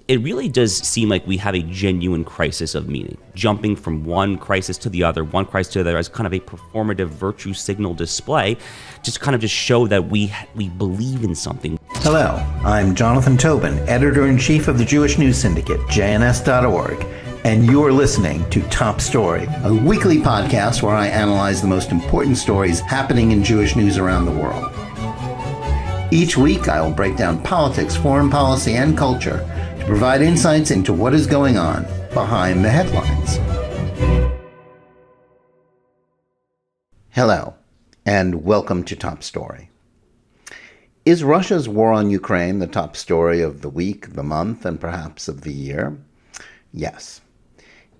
it really does seem like we have a genuine crisis of meaning, jumping from one crisis to the other, one crisis to the other, as kind of a performative virtue signal display, just kind of just show that we believe in something. Hello, I'm Jonathan Tobin, editor-in-chief of the Jewish News Syndicate, jns.org, and you're listening to Top Story, a weekly podcast where I analyze the most important stories happening in Jewish news around the world. Each week, I will break down politics, foreign policy, and culture to provide insights into what is going on behind the headlines. Hello, and welcome to Top Story. Is Russia's war on Ukraine the top story of the week, the month, and perhaps of the year? Yes.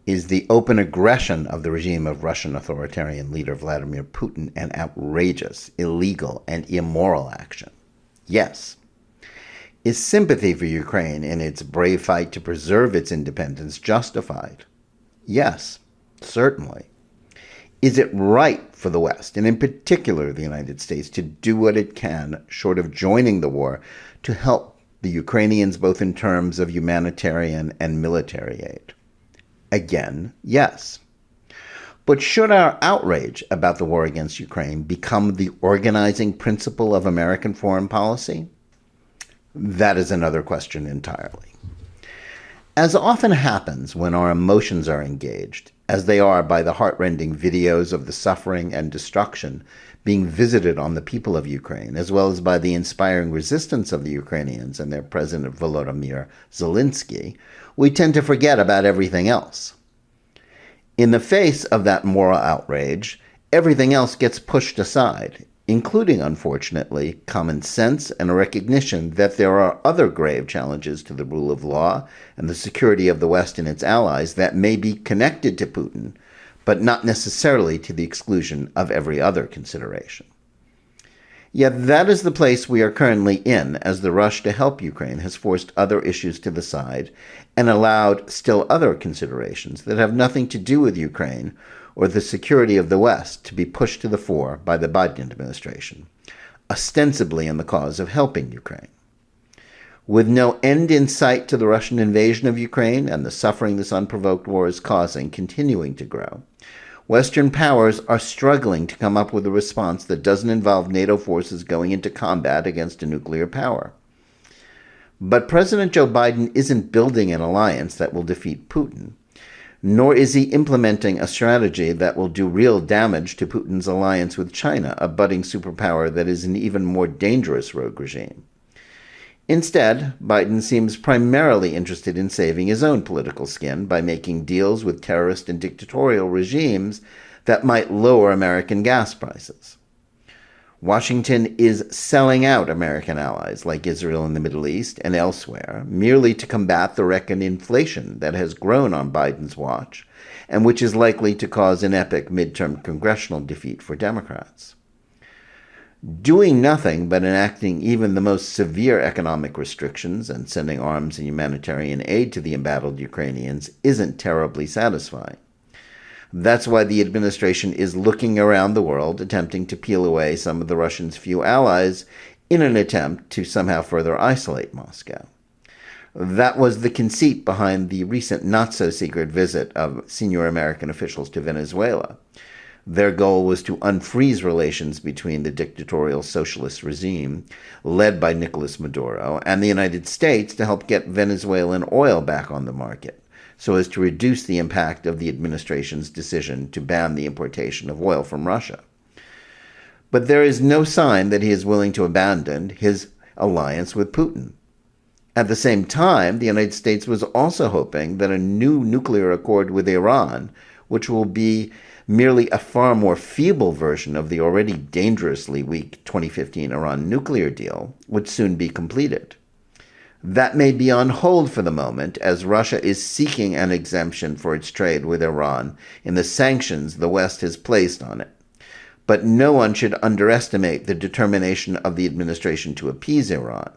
Is the open aggression of the regime of Russian authoritarian leader Vladimir Putin an outrageous, illegal, and immoral action? Yes. Is sympathy for Ukraine in its brave fight to preserve its independence justified? Yes, certainly. Is it right for the West, and in particular the United States, to do what it can, short of joining the war, to help the Ukrainians both in terms of humanitarian and military aid? Again, yes. But should our outrage about the war against Ukraine become the organizing principle of American foreign policy? That is another question entirely. As often happens when our emotions are engaged, as they are by the heartrending videos of the suffering and destruction being visited on the people of Ukraine, as well as by the inspiring resistance of the Ukrainians and their President Volodymyr Zelensky, we tend to forget about everything else. In the face of that moral outrage, everything else gets pushed aside, including, unfortunately, common sense and a recognition that there are other grave challenges to the rule of law and the security of the West and its allies that may be connected to Putin, but not necessarily to the exclusion of every other consideration. Yet that is the place we are currently in, as the rush to help Ukraine has forced other issues to the side and allowed still other considerations that have nothing to do with Ukraine or the security of the West to be pushed to the fore by the Biden administration, ostensibly in the cause of helping Ukraine. With no end in sight to the Russian invasion of Ukraine and the suffering this unprovoked war is causing continuing to grow, Western powers are struggling to come up with a response that doesn't involve NATO forces going into combat against a nuclear power. But President Joe Biden isn't building an alliance that will defeat Putin, nor is he implementing a strategy that will do real damage to Putin's alliance with China, a budding superpower that is an even more dangerous rogue regime. Instead, Biden seems primarily interested in saving his own political skin by making deals with terrorist and dictatorial regimes that might lower American gas prices. Washington is selling out American allies like Israel in the Middle East and elsewhere merely to combat the record inflation that has grown on Biden's watch and which is likely to cause an epic midterm congressional defeat for Democrats. Doing nothing but enacting even the most severe economic restrictions and sending arms and humanitarian aid to the embattled Ukrainians isn't terribly satisfying. That's why the administration is looking around the world, attempting to peel away some of the Russians' few allies in an attempt to somehow further isolate Moscow. That was the conceit behind the recent not-so-secret visit of senior American officials to Venezuela. Their goal was to unfreeze relations between the dictatorial socialist regime, led by Nicolas Maduro, and the United States to help get Venezuelan oil back on the market, so as to reduce the impact of the administration's decision to ban the importation of oil from Russia. But there is no sign that he is willing to abandon his alliance with Putin. At the same time, the United States was also hoping that a new nuclear accord with Iran, which will be merely a far more feeble version of the already dangerously weak 2015 Iran nuclear deal, would soon be completed. That may be on hold for the moment, as Russia is seeking an exemption for its trade with Iran in the sanctions the West has placed on it. But no one should underestimate the determination of the administration to appease Iran,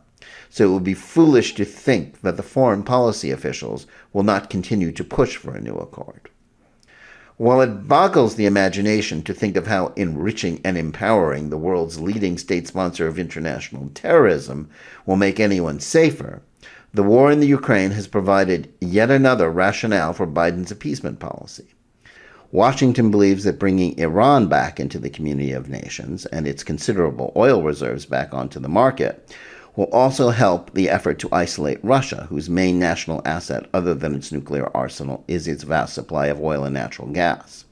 so it would be foolish to think that the foreign policy officials will not continue to push for a new accord. While it boggles the imagination to think of how enriching and empowering the world's leading state sponsor of international terrorism will make anyone safer, the war in the Ukraine has provided yet another rationale for Biden's appeasement policy. Washington believes that bringing Iran back into the community of nations and its considerable oil reserves back onto the market will also help the effort to isolate Russia, whose main national asset, other than its nuclear arsenal, is its vast supply of oil and natural gas.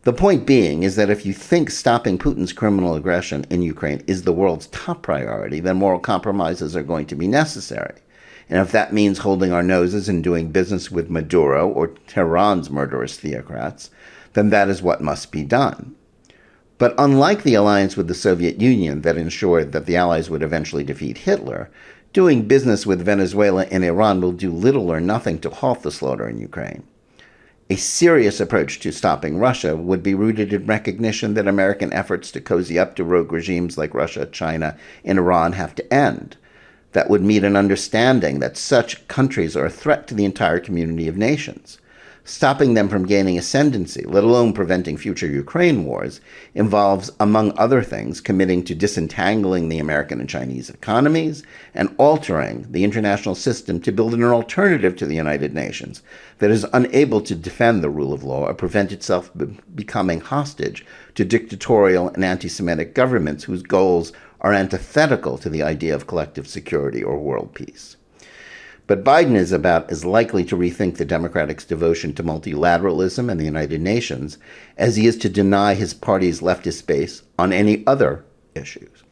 The point being is that if you think stopping Putin's criminal aggression in Ukraine is the world's top priority, then moral compromises are going to be necessary. And if that means holding our noses and doing business with Maduro or Tehran's murderous theocrats, then that is what must be done. But unlike the alliance with the Soviet Union that ensured that the Allies would eventually defeat Hitler, doing business with Venezuela and Iran will do little or nothing to halt the slaughter in Ukraine. A serious approach to stopping Russia would be rooted in recognition that American efforts to cozy up to rogue regimes like Russia, China, and Iran have to end. That would mean an understanding that such countries are a threat to the entire community of nations. Stopping them from gaining ascendancy, let alone preventing future Ukraine wars, involves, among other things, committing to disentangling the American and Chinese economies and altering the international system to build an alternative to the United Nations that is unable to defend the rule of law or prevent itself becoming hostage to dictatorial and anti-Semitic governments whose goals are antithetical to the idea of collective security or world peace. But Biden is about as likely to rethink the Democrats' devotion to multilateralism and the United Nations as he is to deny his party's leftist base on any other issues.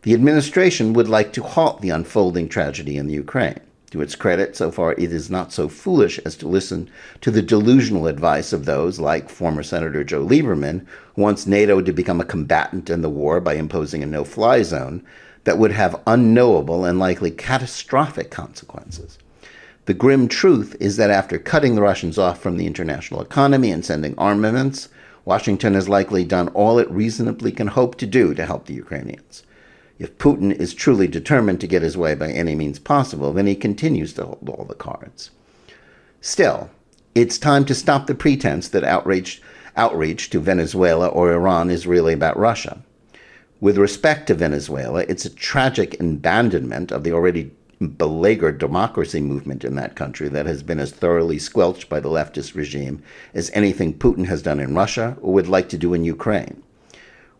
The administration would like to halt the unfolding tragedy in the Ukraine. To its credit, so far it is not so foolish as to listen to the delusional advice of those like former Senator Joe Lieberman, who wants NATO to become a combatant in the war by imposing a no-fly zone that would have unknowable and likely catastrophic consequences. The grim truth is that after cutting the Russians off from the international economy and sending armaments, Washington has likely done all it reasonably can hope to do to help the Ukrainians. If Putin is truly determined to get his way by any means possible, then he continues to hold all the cards. Still, it's time to stop the pretense that outreach to Venezuela or Iran is really about Russia. With respect to Venezuela, it's a tragic abandonment of the already beleaguered democracy movement in that country that has been as thoroughly squelched by the leftist regime as anything Putin has done in Russia or would like to do in Ukraine.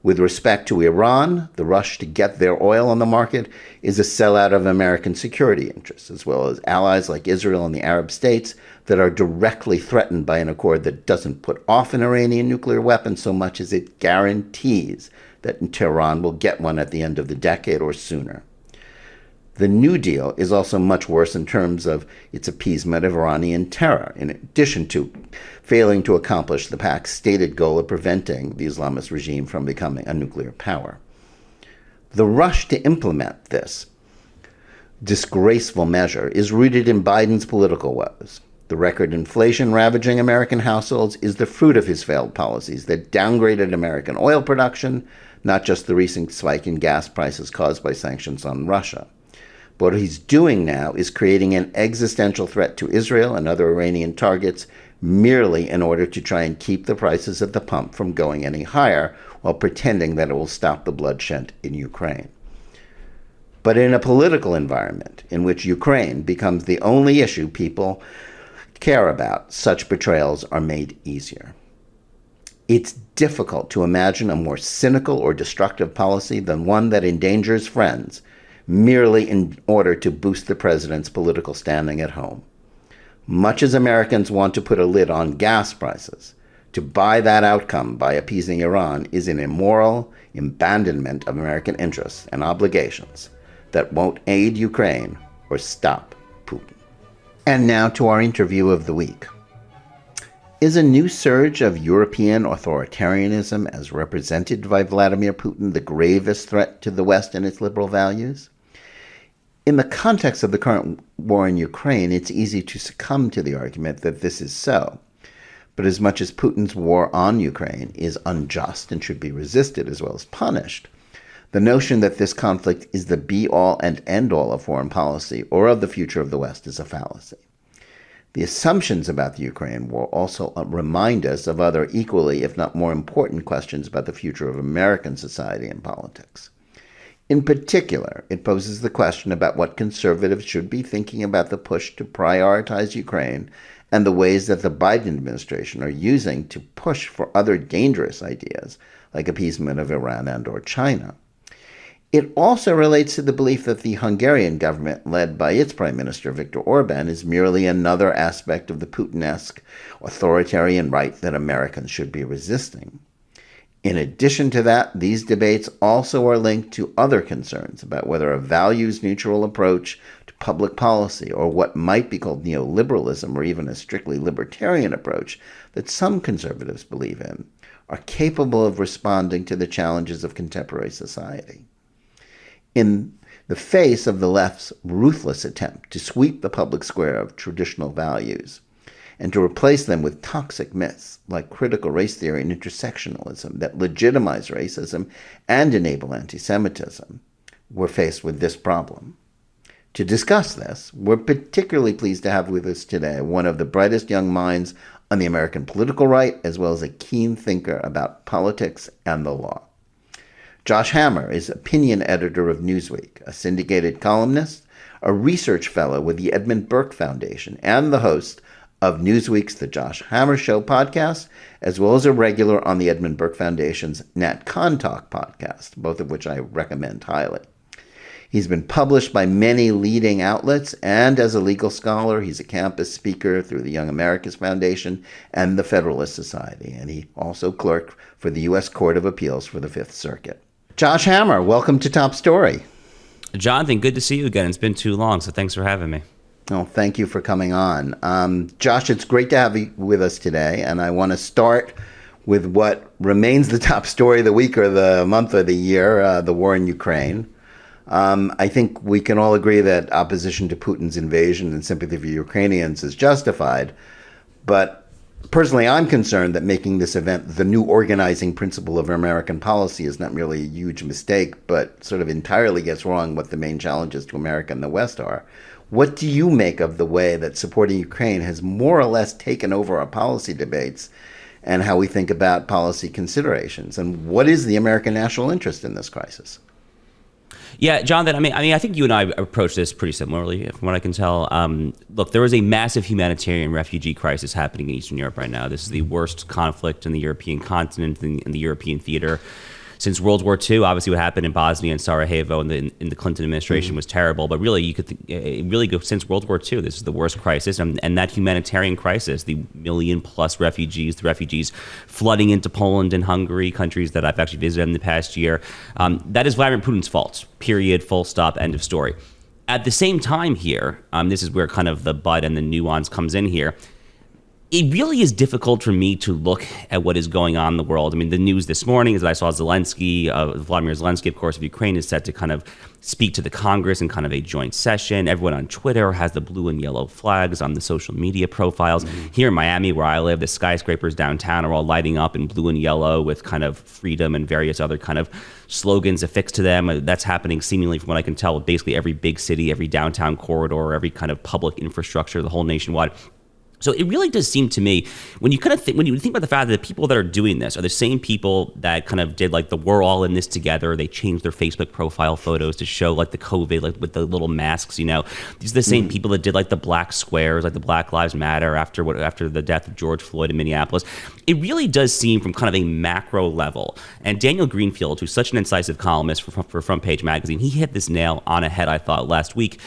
With respect to Iran, the rush to get their oil on the market is a sellout of American security interests, as well as allies like Israel and the Arab states that are directly threatened by an accord that doesn't put off an Iranian nuclear weapon so much as it guarantees that Tehran will get one at the end of the decade or sooner. The New Deal is also much worse in terms of its appeasement of Iranian terror, in addition to failing to accomplish the pact's stated goal of preventing the Islamist regime from becoming a nuclear power. The rush to implement this disgraceful measure is rooted in Biden's political woes. The record inflation ravaging American households is the fruit of his failed policies that downgraded American oil production, not just the recent spike in gas prices caused by sanctions on Russia. What he's doing now is creating an existential threat to Israel and other Iranian targets merely in order to try and keep the prices at the pump from going any higher while pretending that it will stop the bloodshed in Ukraine. But in a political environment in which Ukraine becomes the only issue people care about, such betrayals are made easier. It's difficult to imagine a more cynical or destructive policy than one that endangers friends merely in order to boost the president's political standing at home. Much as Americans want to put a lid on gas prices, to buy that outcome by appeasing Iran is an immoral abandonment of American interests and obligations that won't aid Ukraine or stop Putin. And now to our interview of the week. Is a new surge of European authoritarianism as represented by Vladimir Putin the gravest threat to the West and its liberal values? In the context of the current war in Ukraine, it's easy to succumb to the argument that this is so. But as much as Putin's war on Ukraine is unjust and should be resisted as well as punished, the notion that this conflict is the be-all and end-all of foreign policy or of the future of the West is a fallacy. The assumptions about the Ukraine war also remind us of other equally, if not more important, questions about the future of American society and politics. In particular, it poses the question about what conservatives should be thinking about the push to prioritize Ukraine and the ways that the Biden administration are using to push for other dangerous ideas like appeasement of Iran and/or China. It also relates to the belief that the Hungarian government, led by its Prime Minister Viktor Orban, is merely another aspect of the Putin-esque authoritarian right that Americans should be resisting. In addition to that, these debates also are linked to other concerns about whether a values-neutral approach to public policy, or what might be called neoliberalism, or even a strictly libertarian approach that some conservatives believe in, are capable of responding to the challenges of contemporary society. In the face of the left's ruthless attempt to sweep the public square of traditional values and to replace them with toxic myths like critical race theory and intersectionalism that legitimize racism and enable anti-Semitism, we're faced with this problem. To discuss this, we're particularly pleased to have with us today one of the brightest young minds on the American political right, as well as a keen thinker about politics and the law. Josh Hammer is opinion editor of Newsweek, a syndicated columnist, a research fellow with the Edmund Burke Foundation, and the host of Newsweek's The Josh Hammer Show podcast, as well as a regular on the Edmund Burke Foundation's Nat Con Talk podcast, both of which I recommend highly. He's been published by many leading outlets, and as a legal scholar, he's a campus speaker through the Young Americans Foundation and the Federalist Society, and he also clerked for the U.S. Court of Appeals for the Fifth Circuit. Josh Hammer, welcome to Top Story. Jonathan, good to see you again. It's been too long, so thanks for having me. Oh, thank you for coming on. Josh, it's great to have you with us today, and I want to start with what remains the top story of the week or the month or the year, the war in Ukraine. I think we can all agree that opposition to Putin's invasion and sympathy for Ukrainians is justified, but personally, I'm concerned that making this event the new organizing principle of American policy is not merely a huge mistake, but sort of entirely gets wrong what the main challenges to America and the West are. What do you make of the way that supporting Ukraine has more or less taken over our policy debates and how we think about policy considerations? And what is the American national interest in this crisis? Yeah, Jonathan, I think you and I approach this pretty similarly, from what I can tell. Look, there is a massive humanitarian refugee crisis happening in Eastern Europe right now. This is the worst conflict in the European continent, in the European theater since World War II. Obviously, what happened in Bosnia and Sarajevo in the Clinton administration was terrible. But really, you could really go since World War II. This is the worst crisis, and that humanitarian crisis, the million-plus refugees, the refugees flooding into Poland and Hungary, countries that I've actually visited in the past year, that is Vladimir Putin's fault. Period. Full stop. End of story. At the same time, here, this is where kind of the but and the nuance comes in here. It really is difficult for me to look at what is going on in the world. I mean, the news this morning is that I saw Vladimir Zelensky, of course, of Ukraine, is set to kind of speak to the Congress in kind of a joint session. Everyone on Twitter has the blue and yellow flags on the social media profiles. Here in Miami, where I live, the skyscrapers downtown are all lighting up in blue and yellow with kind of freedom and various other kind of slogans affixed to them. That's happening seemingly, from what I can tell, with basically every big city, every downtown corridor, every kind of public infrastructure, the whole nationwide. So it really does seem to me, when you when you think about the fact that the people that are doing this are the same people that kind of did like the "we're all in this together." They changed their Facebook profile photos to show like the COVID, like with the little masks. These are the same people that did like the black squares, like the Black Lives Matter after the death of George Floyd in Minneapolis. It really does seem, from kind of a macro level. And Daniel Greenfield, who's such an incisive columnist for Front Page Magazine, he hit this nail on a head, I thought, last week.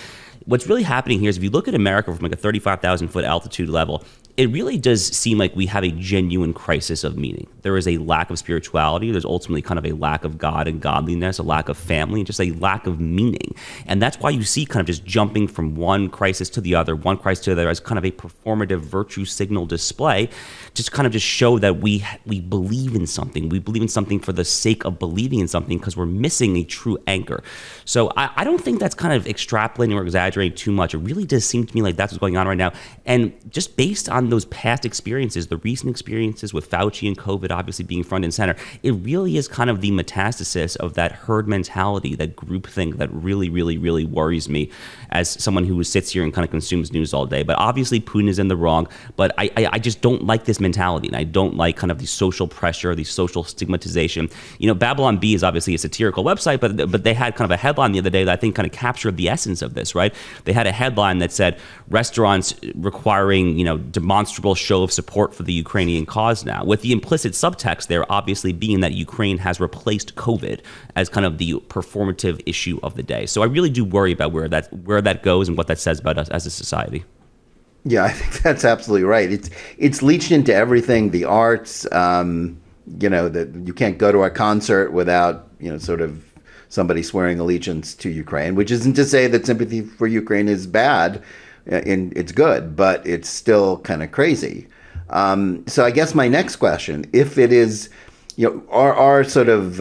What's really happening here is if you look at America from like a 35,000 foot altitude level, it really does seem like we have a genuine crisis of meaning. There is a lack of spirituality. There's ultimately kind of a lack of God and godliness, a lack of family, and just a lack of meaning. And that's why you see kind of just jumping from one crisis to the other as kind of a performative virtue signal display, just kind of just show that we believe in something. We believe in something for the sake of believing in something because we're missing a true anchor. So I don't think that's kind of extrapolating or exaggerating too much. It really does seem to me like that's what's going on right now. And just based on on those past experiences, the recent experiences with Fauci and COVID obviously being front and center, it really is kind of the metastasis of that herd mentality, that groupthink that really, really, really worries me as someone who sits here and kind of consumes news all day. But obviously Putin is in the wrong, but I just don't like this mentality, and I don't like kind of the social pressure, the social stigmatization. Babylon Bee is obviously a satirical website, but they had kind of a headline the other day that I think kind of captured the essence of this, right? They had a headline that said restaurants requiring, demonstrable show of support for the Ukrainian cause now, with the implicit subtext there obviously being that Ukraine has replaced COVID as kind of the performative issue of the day. So I really do worry about where that goes and what that says about us as a society. Yeah, I think that's absolutely right. It's leached into everything, the arts, that you can't go to a concert without, sort of somebody swearing allegiance to Ukraine, which isn't to say that sympathy for Ukraine is bad. It's good, but it's still kind of crazy. So I guess my next question, if it is, our sort of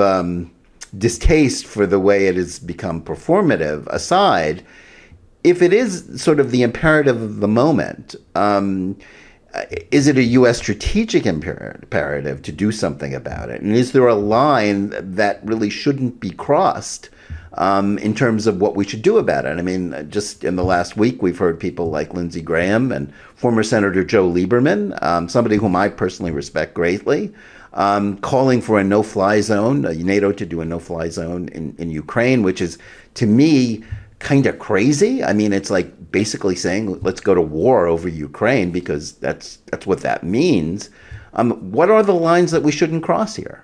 distaste for the way it has become performative aside, if it is sort of the imperative of the moment, is it a U.S. strategic imperative to do something about it? And is there a line that really shouldn't be crossed in terms of what we should do about it? I mean, just in the last week, we've heard people like Lindsey Graham and former Senator Joe Lieberman, somebody whom I personally respect greatly, calling for a no-fly zone, NATO to do a no-fly zone in Ukraine, which is, to me, kind of crazy. I mean, it's like basically saying, let's go to war over Ukraine, because that's what that means. What are the lines that we shouldn't cross here?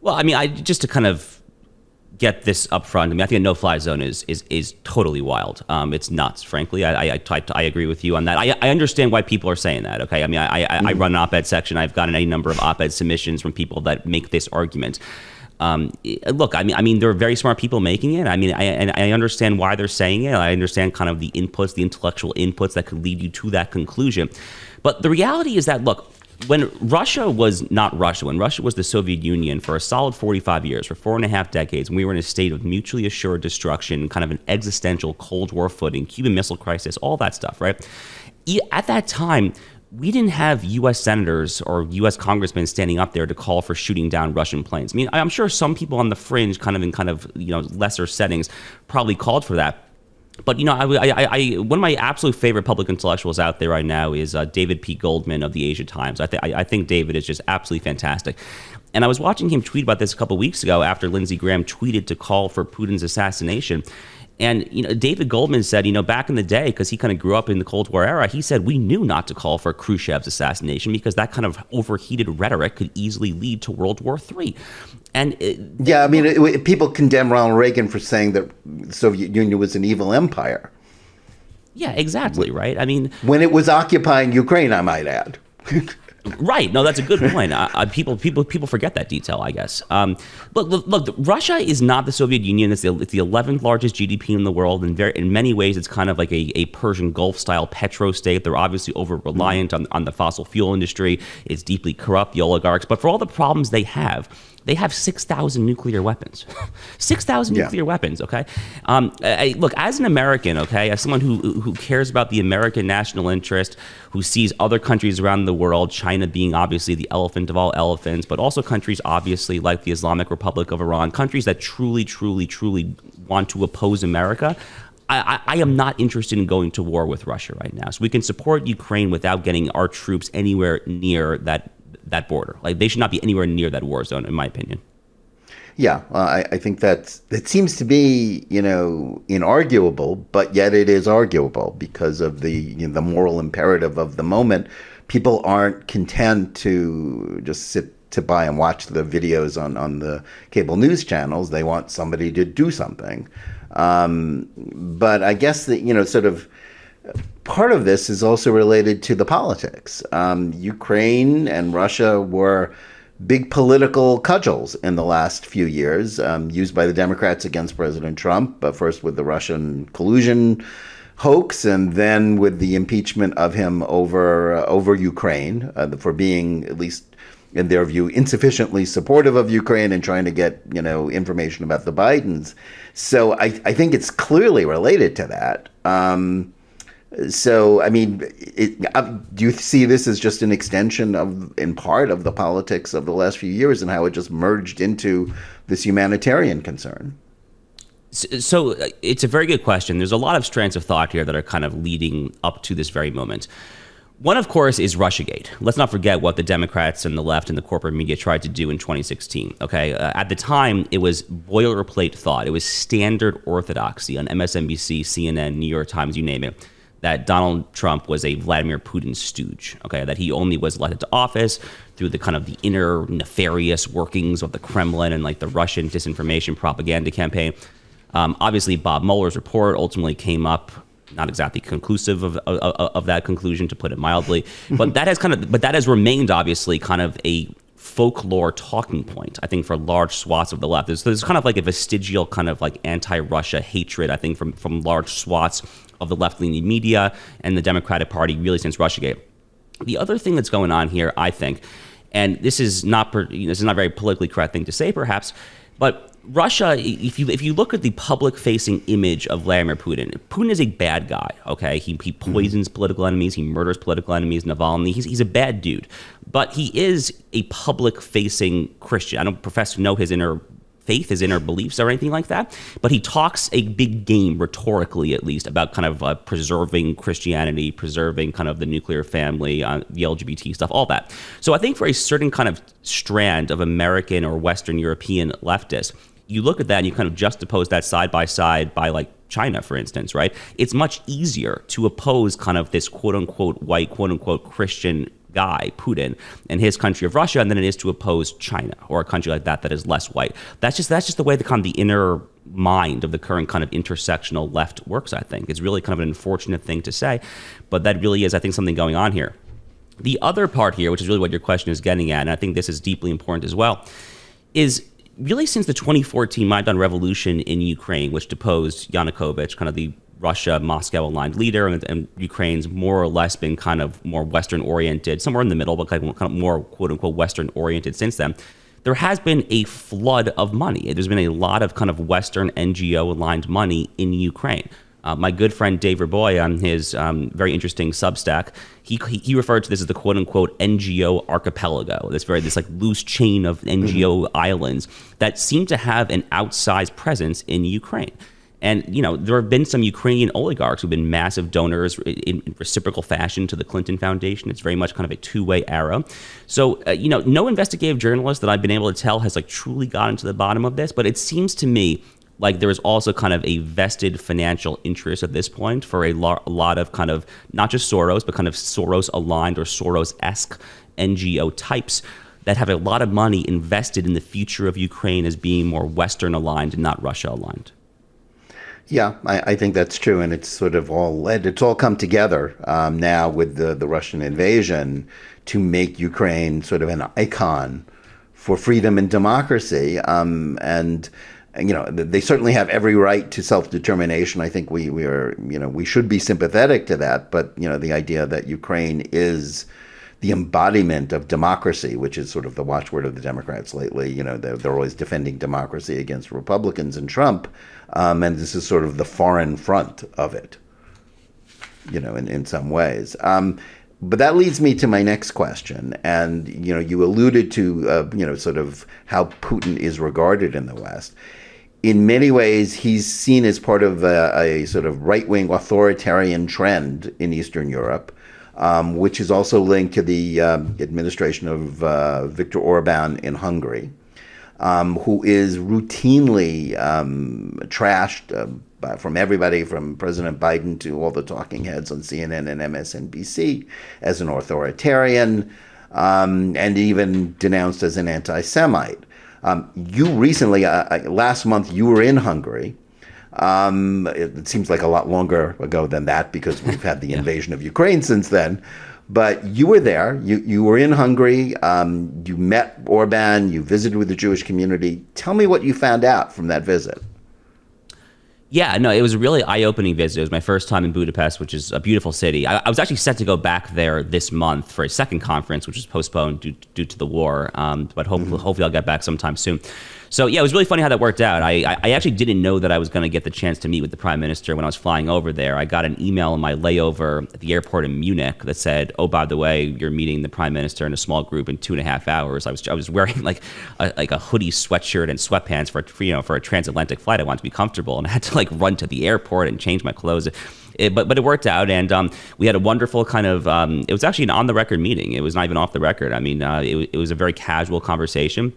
Well, I mean, just to kind of get this up front, I mean, I think a no-fly zone is totally wild. It's nuts, frankly. I agree with you on that. I understand why people are saying that, okay? I mean, I run an op-ed section. I've gotten a number of op-ed submissions from people that make this argument. Look, I mean, there are very smart people making it. I mean, I understand why they're saying it. I understand kind of the inputs, the intellectual inputs that could lead you to that conclusion. But the reality is that, look, when Russia was not Russia, when Russia was the Soviet Union for a solid 45 years, for 4.5 decades, and we were in a state of mutually assured destruction, kind of an existential Cold War footing, Cuban Missile Crisis, all that stuff, right? At that time, we didn't have U.S. senators or U.S. congressmen standing up there to call for shooting down Russian planes. I mean, I'm sure some people on the fringe, kind of lesser settings, probably called for that. But, one of my absolute favorite public intellectuals out there right now is David P. Goldman of the Asia Times. I think David is just absolutely fantastic. And I was watching him tweet about this a couple of weeks ago after Lindsey Graham tweeted to call for Putin's assassination. And, David Goldman said, back in the day, because he kind of grew up in the Cold War era, he said, we knew not to call for Khrushchev's assassination because that kind of overheated rhetoric could easily lead to World War III. And people condemn Ronald Reagan for saying that the Soviet Union was an evil empire. Yeah, exactly, right? I mean, when it was occupying Ukraine, I might add. Right. No, that's a good point. People forget that detail, I guess. Look, Russia is not the Soviet Union. It's the 11th largest GDP in the world. In many ways, it's kind of like a Persian Gulf-style petro state. They're obviously over-reliant on the fossil fuel industry. It's deeply corrupt, the oligarchs. But for all the problems they have 6,000 nuclear weapons. 6,000 nuclear weapons, okay? Look, as an American, okay, as someone who cares about the American national interest, who sees other countries around the world, China being obviously the elephant of all elephants, but also countries obviously like the Islamic Republic of Iran, countries that truly, truly, truly want to oppose America, I am not interested in going to war with Russia right now. So we can support Ukraine without getting our troops anywhere near that border. Like, they should not be anywhere near that war zone, in my opinion. Yeah, I think that seems to be, inarguable, but yet it is arguable because of the moral imperative of the moment. People aren't content to just sit by and watch the videos on the cable news channels. They want somebody to do something. But I guess that, sort of part of this is also related to the politics. Ukraine and Russia were big political cudgels in the last few years, used by the Democrats against President Trump, but first with the Russian collusion hoax, and then with the impeachment of him over Ukraine for being, at least in their view, insufficiently supportive of Ukraine and trying to get information about the Bidens. So I think it's clearly related to that. So, I mean, do you see this as just an extension of, in part, of the politics of the last few years and how it just merged into this humanitarian concern? So it's a very good question. There's a lot of strands of thought here that are kind of leading up to this very moment. One, of course, is Russiagate. Let's not forget what the Democrats and the left and the corporate media tried to do in 2016. Okay, at the time, it was boilerplate thought. It was standard orthodoxy on MSNBC, CNN, New York Times, you name it, that Donald Trump was a Vladimir Putin stooge. Okay, that he only was elected to office through the kind of the inner nefarious workings of the Kremlin and like the Russian disinformation propaganda campaign. Obviously, Bob Mueller's report ultimately came up not exactly conclusive of that conclusion, to put it mildly, but that has remained obviously kind of a folklore talking point, I think, for large swaths of the left. There's kind of like a vestigial kind of like anti-Russia hatred, I think, from large swaths of the left-leaning media and the Democratic Party really since Russiagate. The other thing that's going on here, I think, and this is not a very politically correct thing to say, perhaps, but Russia, if you look at the public-facing image of Vladimir Putin, Putin is a bad guy, okay? He poisons political enemies. He murders political enemies. Navalny, he's a bad dude. But he is a public-facing Christian. I don't profess to know his inner faith, his inner beliefs or anything like that, but he talks a big game, rhetorically at least, about kind of preserving Christianity, preserving kind of the nuclear family, the LGBT stuff, all that. So I think for a certain kind of strand of American or Western European leftists, you look at that and you kind of juxtapose that side by side by like China, for instance, right? It's much easier to oppose kind of this quote unquote white, quote unquote Christian guy, Putin, and his country of Russia, than it is to oppose China or a country like that is less white. That's just the way the kind of the inner mind of the current kind of intersectional left works, I think. It's really kind of an unfortunate thing to say, but that really is, I think, something going on here. The other part here, which is really what your question is getting at, and I think this is deeply important as well, is really since the 2014 Maidan revolution in Ukraine, which deposed Yanukovych, kind of the Russia, Moscow-aligned leader, and Ukraine's more or less been kind of more Western-oriented, somewhere in the middle, but kind of more quote-unquote Western-oriented since then, there has been a flood of money. There's been a lot of kind of Western NGO-aligned money in Ukraine. My good friend Dave Raboy, on his very interesting Substack, he referred to this as the quote-unquote NGO archipelago, this like loose chain of NGO islands that seem to have an outsized presence in Ukraine. And, you know, there have been some Ukrainian oligarchs who've been massive donors in reciprocal fashion to the Clinton Foundation. It's very much kind of a two-way arrow. So, no investigative journalist that I've been able to tell has like truly gotten to the bottom of this. But it seems to me like there is also kind of a vested financial interest at this point for a lot of kind of not just Soros, but kind of Soros-aligned or Soros-esque NGO types that have a lot of money invested in the future of Ukraine as being more Western-aligned and not Russia-aligned. Yeah, I think that's true, and it's sort of it's all come together now with the Russian invasion to make Ukraine sort of an icon for freedom and democracy, and they certainly have every right to self-determination. I think we should be sympathetic to that, but the idea that Ukraine is the embodiment of democracy, which is sort of the watchword of the Democrats lately. They're always defending democracy against Republicans and Trump, and this is sort of the foreign front of it, in some ways. But that leads me to my next question, and you alluded to sort of how Putin is regarded in the West. In many ways, he's seen as part of a sort of right-wing authoritarian trend in Eastern Europe, which is also linked to the administration of Viktor Orban in Hungary, who is routinely trashed from everybody from President Biden to all the talking heads on CNN and MSNBC as an authoritarian, and even denounced as an anti-Semite. You recently, last month, you were in Hungary. It seems like a lot longer ago than that because we've had the invasion of Ukraine since then. But you were there. You were in Hungary. You met Orban. You visited with the Jewish community. Tell me what you found out from that visit. Yeah, no, it was a really eye-opening visit. It was my first time in Budapest, which is a beautiful city. I was actually set to go back there this month for a second conference, which was postponed due to the war. But hopefully I'll get back sometime soon. So yeah, it was really funny how that worked out. I actually didn't know that I was going to get the chance to meet with the prime minister when I was flying over there. I got an email on my layover at the airport in Munich that said, "Oh, by the way, you're meeting the prime minister in a small group in 2.5 hours." I was wearing like a hoodie, sweatshirt, and sweatpants for a transatlantic flight. I wanted to be comfortable, and I had to like run to the airport and change my clothes. But it worked out, and we had a wonderful kind of. It was actually an on-the-record meeting. It was not even off the record. I mean, it was a very casual conversation.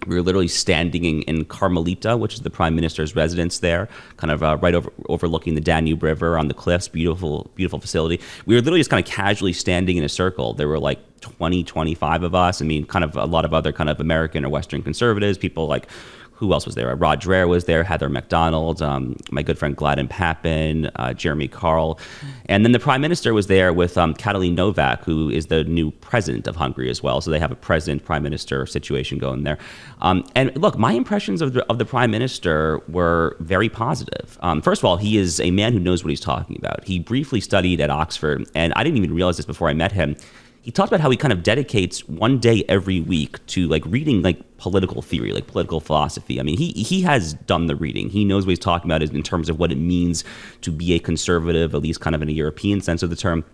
We were literally standing in Carmelita, which is the prime minister's residence there, kind of right overlooking the Danube River on the cliffs. Beautiful, beautiful facility. We were literally just kind of casually standing in a circle. There were like 20, 25 of us. I mean, kind of a lot of other kind of American or Western conservatives, people like, who else was there? Rod Dreher was there, Heather McDonald, my good friend Gladden Papin, Jeremy Carl. And then the prime minister was there with Katalin Novak, who is the new president of Hungary as well. So they have a president-prime minister situation going there. And look, my impressions of the prime minister were very positive. First of all, he is a man who knows what he's talking about. He briefly studied at Oxford, and I didn't even realize this before I met him. He talked about how he kind of dedicates one day every week to like reading like political theory, like political philosophy. I mean, he has done the reading. He knows what he's talking about in terms of what it means to be a conservative, at least kind of in a European sense of the term.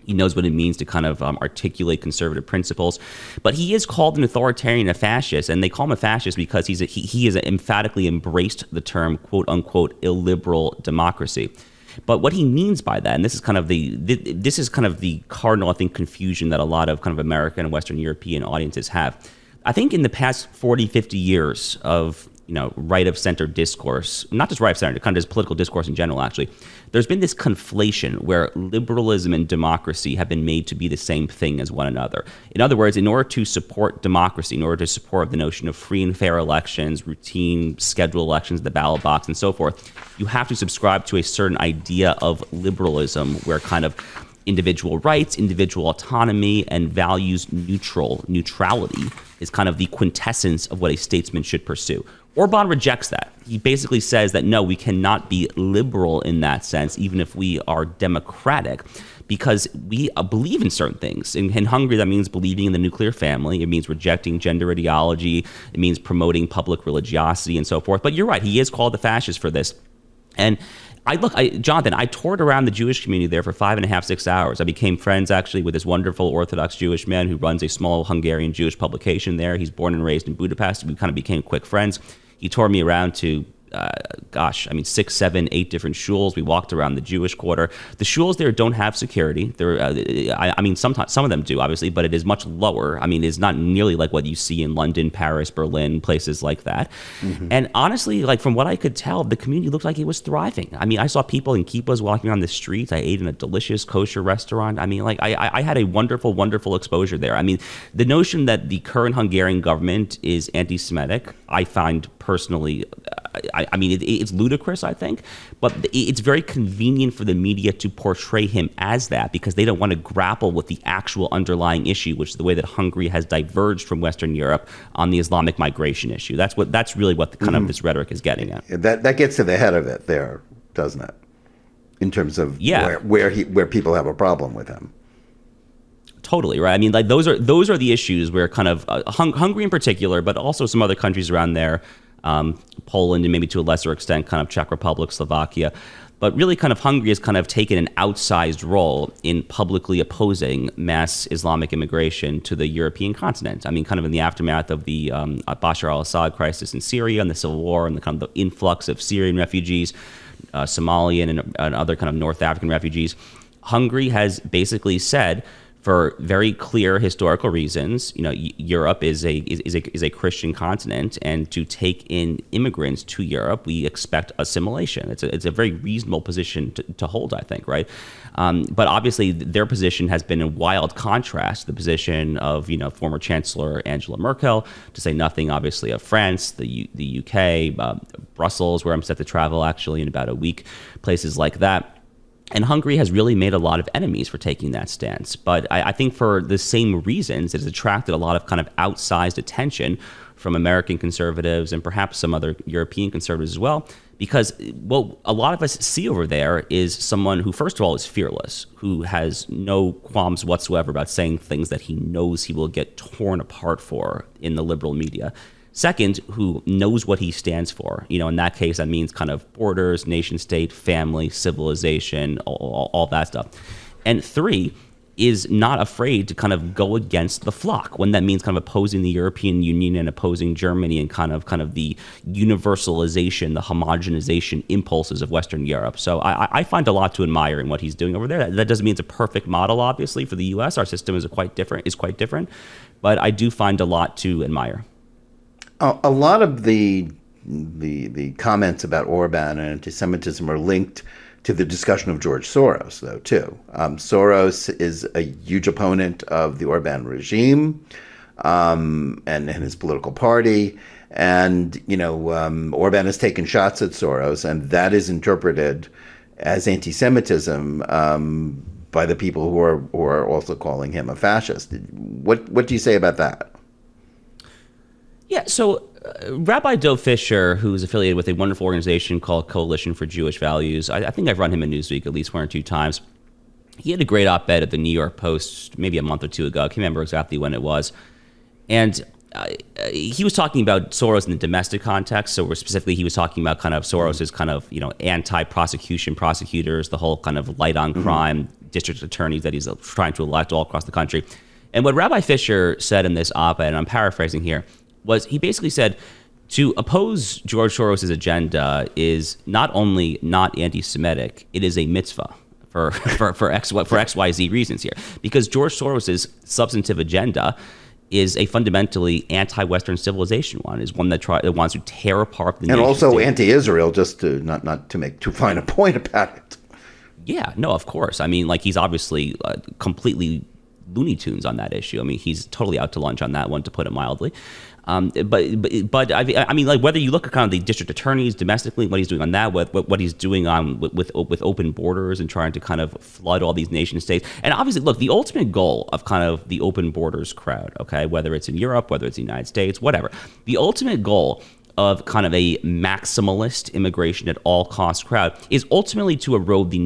He knows what it means to kind of articulate conservative principles. But he is called an authoritarian, a fascist, and they call him a fascist because he has emphatically embraced the term, quote unquote, illiberal democracy. But what he means by that, and this is kind of the cardinal, I think, confusion that a lot of kind of American and Western European audiences have. I think in the past 40, 50 years of right of center discourse, not just right of center, kind of just political discourse in general, actually, there's been this conflation where liberalism and democracy have been made to be the same thing as one another. In other words, in order to support democracy, in order to support the notion of free and fair elections, routine scheduled elections, the ballot box, and so forth, you have to subscribe to a certain idea of liberalism where kind of individual rights, individual autonomy, and values neutrality is kind of the quintessence of what a statesman should pursue. Orban rejects that. He basically says that, no, we cannot be liberal in that sense, even if we are democratic, because we believe in certain things. In Hungary, that means believing in the nuclear family. It means rejecting gender ideology. It means promoting public religiosity and so forth. But you're right. He is called the fascist for this. And Jonathan, I toured around the Jewish community there for 5.5, 6 hours. I became friends, actually, with this wonderful Orthodox Jewish man who runs a small Hungarian Jewish publication there. He's born and raised in Budapest. We kind of became quick friends. He toured me around to 6, 7, 8 different shuls. We walked around the Jewish quarter. The shuls there don't have security. Sometimes some of them do, obviously, but it is much lower. I mean, it's not nearly like what you see in London, Paris, Berlin, places like that. Mm-hmm. And honestly, like from what I could tell, the community looked like it was thriving. I mean, I saw people in kippahs walking on the streets. I ate in a delicious kosher restaurant. I mean, like I had a wonderful, wonderful exposure there. I mean, the notion that the current Hungarian government is anti-Semitic, I find personally, I mean, it's ludicrous, I think, but it's very convenient for the media to portray him as that because they don't want to grapple with the actual underlying issue, which is the way that Hungary has diverged from Western Europe on the Islamic migration issue. That's really what the kind of this rhetoric is getting at. That gets to the head of it there, doesn't it? In terms of where people have a problem with him. Totally, right. I mean, like those are the issues where kind of Hungary in particular, but also some other countries around there, Poland and maybe to a lesser extent kind of Czech Republic, Slovakia, but really kind of Hungary has kind of taken an outsized role in publicly opposing mass Islamic immigration to the European continent. I mean, kind of in the aftermath of the Bashar al-Assad crisis in Syria and the civil war and the kind of the influx of Syrian refugees, Somalian and other kind of North African refugees, Hungary has basically said, for very clear historical reasons, Europe is a Christian continent, and to take in immigrants to Europe, we expect assimilation. It's a very reasonable position to hold, I think, right? But obviously, their position has been in wild contrast to the position of former Chancellor Angela Merkel, to say nothing, obviously, of France, the UK, Brussels, where I'm set to travel actually in about a week, places like that. And Hungary has really made a lot of enemies for taking that stance. But I think for the same reasons, it has attracted a lot of kind of outsized attention from American conservatives and perhaps some other European conservatives as well, because what a lot of us see over there is someone who, first of all, is fearless, who has no qualms whatsoever about saying things that he knows he will get torn apart for in the liberal media. Second, who knows what he stands for. In that case, that means kind of borders, nation state, family, civilization, all that stuff. And three, is not afraid to kind of go against the flock when that means kind of opposing the European Union and opposing Germany and kind of the universalization, the homogenization impulses of Western Europe. So I find a lot to admire in what he's doing over there. That doesn't mean it's a perfect model, obviously, for the U.S. Our system is quite different, but I do find a lot to admire. A lot of the comments about Orban and anti-Semitism are linked to the discussion of George Soros, though, too. Soros is a huge opponent of the Orban regime and his political party. And, Orban has taken shots at Soros, and that is interpreted as anti-Semitism by the people who are also calling him a fascist. What do you say about that? Yeah, so Rabbi Dov Fisher, who's affiliated with a wonderful organization called Coalition for Jewish Values, I think I've run him in Newsweek at least one or two times. He had a great op-ed at the New York Post maybe a month or two ago. I can't remember exactly when it was. And he was talking about Soros in the domestic context. So specifically, he was talking about kind of Soros's kind of, anti-prosecution prosecutors, the whole kind of light on crime district attorneys that he's trying to elect all across the country. And what Rabbi Fisher said in this op-ed, and I'm paraphrasing here, was he basically said to oppose George Soros' agenda is not only not anti-Semitic, it is a mitzvah for XYZ reasons here. Because George Soros' substantive agenda is a fundamentally anti-Western civilization one, is one that wants to tear apart the nation and also state. Anti-Israel, just to not to make too fine a point about it. Yeah, no, of course. I mean, he's obviously completely Looney Tunes on that issue. I mean, he's totally out to lunch on that one, to put it mildly. But I mean, whether you look at kind of the district attorneys domestically, what he's doing on that, what he's doing on with open borders and trying to kind of flood all these nation states, and obviously, look, the ultimate goal of kind of the open borders crowd, okay, whether it's in Europe, whether it's the United States, whatever, the ultimate goal of kind of a maximalist immigration at all costs crowd is ultimately to erode the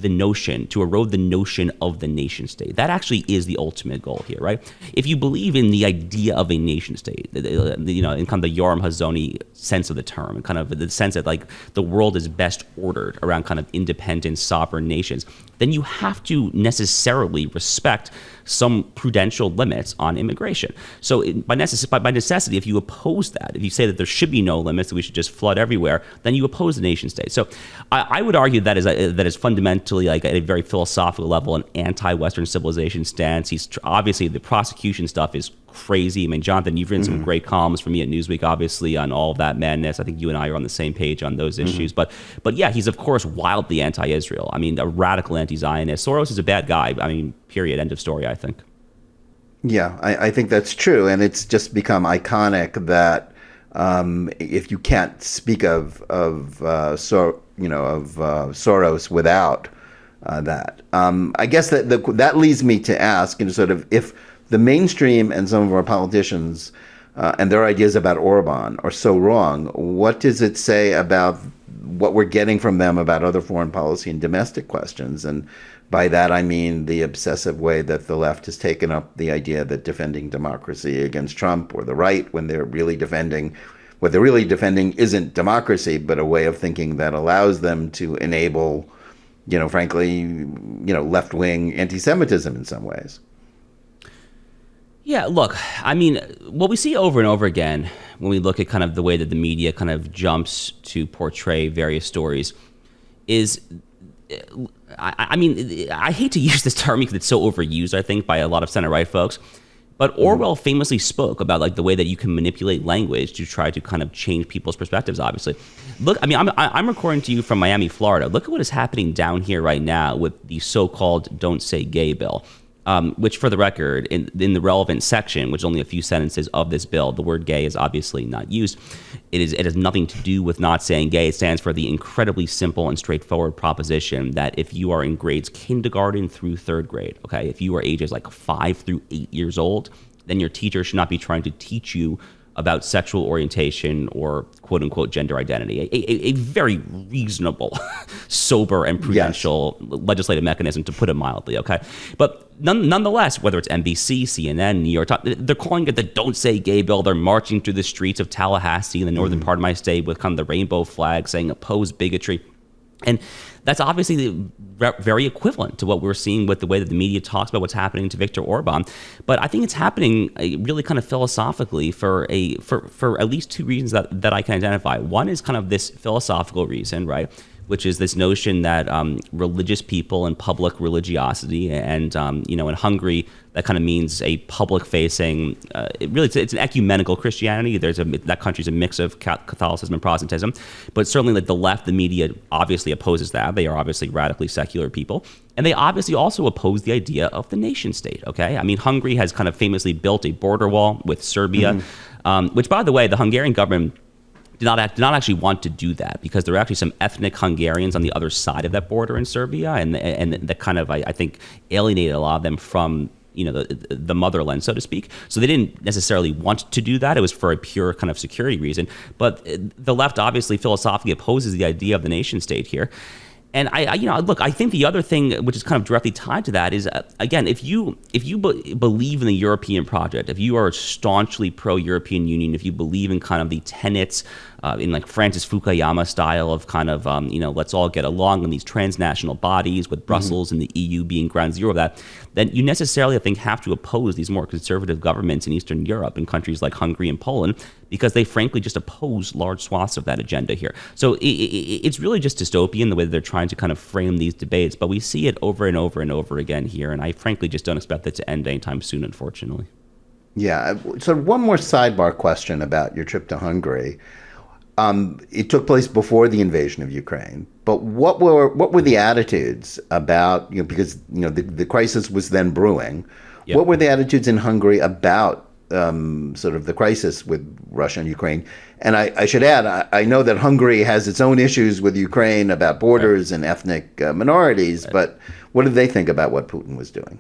notion of the nation state. That actually is the ultimate goal here, right? If you believe in the idea of a nation state, in kind of the Yoram Hazony sense of the term, and kind of the sense that the world is best ordered around kind of independent sovereign nations, then you have to necessarily respect some prudential limits on immigration. So by necessity, if you oppose that, if you say that there should be no limits, that we should just flood everywhere, then you oppose the nation state. So I would argue that is fundamentally, at a very philosophical level, an anti-Western civilization stance. He's obviously, the prosecution stuff is crazy. I mean, Jonathan, you've written some great columns for me at Newsweek, obviously, on all of that madness. I think you and I are on the same page on those issues. But yeah, he's of course wildly anti-Israel. I mean, a radical anti-Zionist. Soros is a bad guy. I mean, period. End of story, I think. Yeah, I think that's true, and it's just become iconic that if you can't speak of Soros without that, I guess that leads me to ask, sort of, if the mainstream and some of our politicians and their ideas about Orban are so wrong, what does it say about what we're getting from them about other foreign policy and domestic questions? And by that, I mean the obsessive way that the left has taken up the idea that defending democracy against Trump, or the right, when they're really defending, what they're really defending isn't democracy, but a way of thinking that allows them to enable, frankly, left-wing anti-Semitism in some ways. Yeah, look, I mean, what we see over and over again when we look at kind of the way that the media kind of jumps to portray various stories is, I mean, I hate to use this term because it's so overused, I think, by a lot of center-right folks, but Orwell famously spoke about the way that you can manipulate language to try to kind of change people's perspectives, obviously. Look, I mean, I'm recording to you from Miami, Florida. Look at what is happening down here right now with the so-called Don't Say Gay bill. Which, for the record, in the relevant section, which is only a few sentences of this bill, the word gay is obviously not used. It has nothing to do with not saying gay. It stands for the incredibly simple and straightforward proposition that if you are in grades kindergarten through third grade, okay, if you are ages 5 through 8 years old, then your teacher should not be trying to teach you about sexual orientation or quote unquote gender identity. A very reasonable, sober, and prudential legislative mechanism, to put it mildly, okay? But nonetheless, whether it's NBC, CNN, New York Times, they're calling it the Don't Say Gay bill. They're marching through the streets of Tallahassee in the northern part of my state with kind of the rainbow flag saying oppose bigotry. And that's obviously very equivalent to what we're seeing with the way that the media talks about what's happening to Viktor Orban. But I think it's happening really kind of philosophically for at least two reasons that I can identify. One is kind of this philosophical reason, right? Which is this notion that religious people and public religiosity, and in Hungary, that kind of means a public-facing. It's an ecumenical Christianity. That country's a mix of Catholicism and Protestantism, but certainly like the left, the media obviously opposes that. They are obviously radically secular people, and they obviously also oppose the idea of the nation state. Okay, I mean Hungary has kind of famously built a border wall with Serbia, which, by the way, the Hungarian government did not actually want to do that, because there are actually some ethnic Hungarians on the other side of that border in Serbia, and that kind of I think alienated a lot of them from the motherland, so to speak. So they didn't necessarily want to do that. It was for a pure kind of security reason. But the left obviously philosophically opposes the idea of the nation state here. And I think the other thing which is kind of directly tied to that is, again, if you believe in the European project, if you are staunchly pro-European Union, if you believe in kind of the tenets in like Francis Fukuyama style of kind of let's all get along in these transnational bodies, with Brussels and the EU being ground zero of that, then you necessarily, I think, have to oppose these more conservative governments in Eastern Europe, in countries like Hungary and Poland, because they frankly just oppose large swaths of that agenda here. So it's really just dystopian the way that they're trying to kind of frame these debates, but we see it over and over and over again here, and I frankly just don't expect that to end anytime soon, unfortunately. Yeah. So one more sidebar question about your trip to Hungary. It took place before the invasion of Ukraine, but what were the attitudes about, because the crisis was then brewing. Yep. What were the attitudes in Hungary about sort of the crisis with Russia and Ukraine? And I should add, I know that Hungary has its own issues with Ukraine about borders and ethnic minorities, but what did they think about what Putin was doing?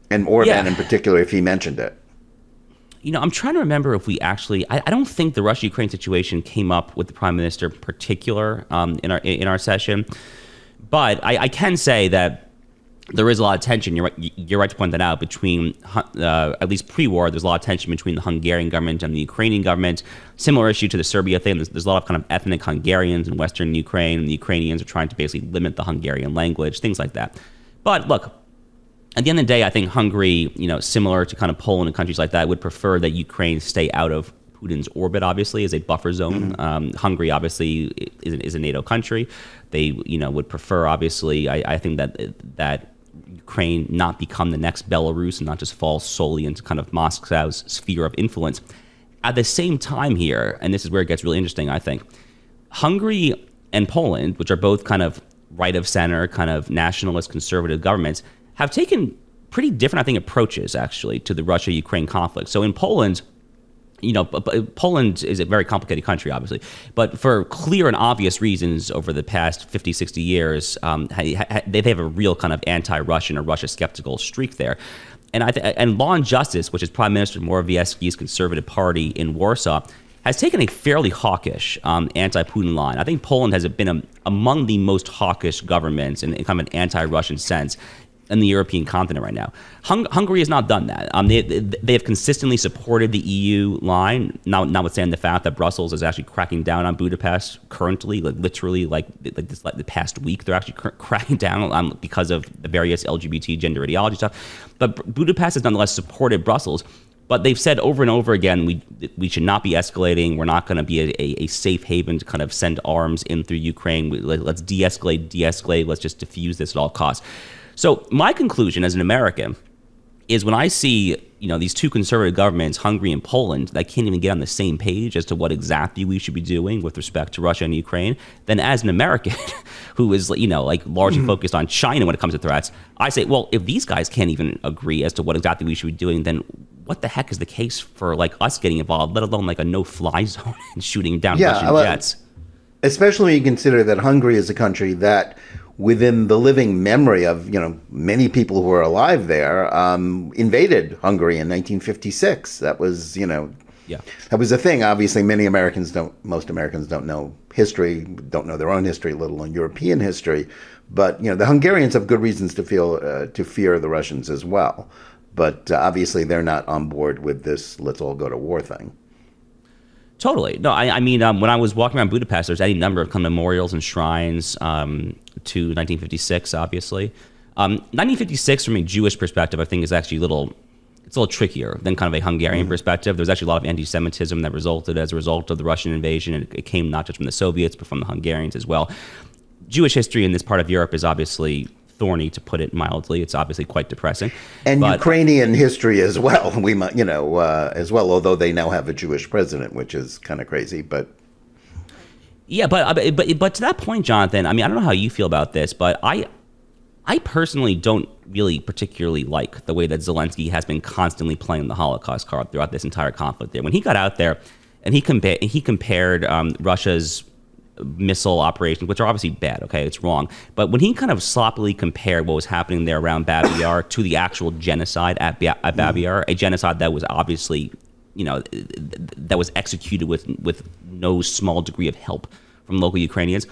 And Orban in particular, if he mentioned it. I'm trying to remember if we actually. I don't think the Russia-Ukraine situation came up with the prime minister in particular in our session, but I can say that there is a lot of tension. You're right to point that out between at least pre-war. There's a lot of tension between the Hungarian government and the Ukrainian government. Similar issue to the Serbia thing. There's a lot of kind of ethnic Hungarians in Western Ukraine, and the Ukrainians are trying to basically limit the Hungarian language, things like that. But look. At the end of the day, I think Hungary, similar to kind of Poland and countries like that, would prefer that Ukraine stay out of Putin's orbit, obviously, as a buffer zone. Hungary, obviously, is a NATO country. They, would prefer, obviously, I think that Ukraine not become the next Belarus and not just fall solely into kind of Moscow's sphere of influence. At the same time here, and this is where it gets really interesting, I think, Hungary and Poland, which are both kind of right of center, kind of nationalist conservative governments, have taken pretty different, I think, approaches, actually, to the Russia-Ukraine conflict. So in Poland, Poland is a very complicated country, obviously, but for clear and obvious reasons over the past 50, 60 years, they have a real kind of anti-Russian or Russia-skeptical streak there. And Law and Justice, which is Prime Minister Morawiecki's conservative party in Warsaw, has taken a fairly hawkish anti-Putin line. I think Poland has been among the most hawkish governments in kind of an anti-Russian sense in the European continent right now. Hungary has not done that. They have consistently supported the EU line, notwithstanding the fact that Brussels is actually cracking down on Budapest currently, literally the past week. They're actually cracking down on because of the various LGBT gender ideology stuff. But Budapest has nonetheless supported Brussels. But they've said over and over again, we should not be escalating. We're not going to be a safe haven to kind of send arms in through Ukraine. Let's de-escalate. Let's just diffuse this at all costs. So my conclusion as an American is when I see these two conservative governments, Hungary and Poland, that can't even get on the same page as to what exactly we should be doing with respect to Russia and Ukraine, then as an American who is largely focused on China when it comes to threats, I say, well, if these guys can't even agree as to what exactly we should be doing, then what the heck is the case for us getting involved, let alone a no-fly zone and shooting down Russian jets? Especially when you consider that Hungary is a country that, within the living memory of many people who are alive there, invaded Hungary in 1956. That was Yeah. That was the thing. Obviously, most Americans don't know history, don't know their own history, let alone European history. But the Hungarians have good reasons to fear the Russians as well. But obviously, they're not on board with this "let's all go to war" thing. Totally. No, I mean, when I was walking around Budapest, there's any number of kind of memorials and shrines to 1956, obviously. 1956, from a Jewish perspective, I think is actually a little trickier than kind of a Hungarian perspective. There was actually a lot of anti-Semitism that resulted as a result of the Russian invasion, and it came not just from the Soviets, but from the Hungarians as well. Jewish history in this part of Europe is obviously thorny, to put it mildly. It's obviously quite depressing. And Ukrainian history as well. As well, although they now have a Jewish president, which is kind of crazy. But yeah, but to that point, Jonathan, I mean, I don't know how you feel about this, but I personally don't really particularly like the way that Zelensky has been constantly playing the Holocaust card throughout this entire conflict. There, when he got out there and he compared Russia's missile operations, which are obviously bad, okay, it's wrong. But when he kind of sloppily compared what was happening there around Babi Yar to the actual genocide at Babi Yar, a genocide that was obviously, that was executed with no small degree of help from local Ukrainians,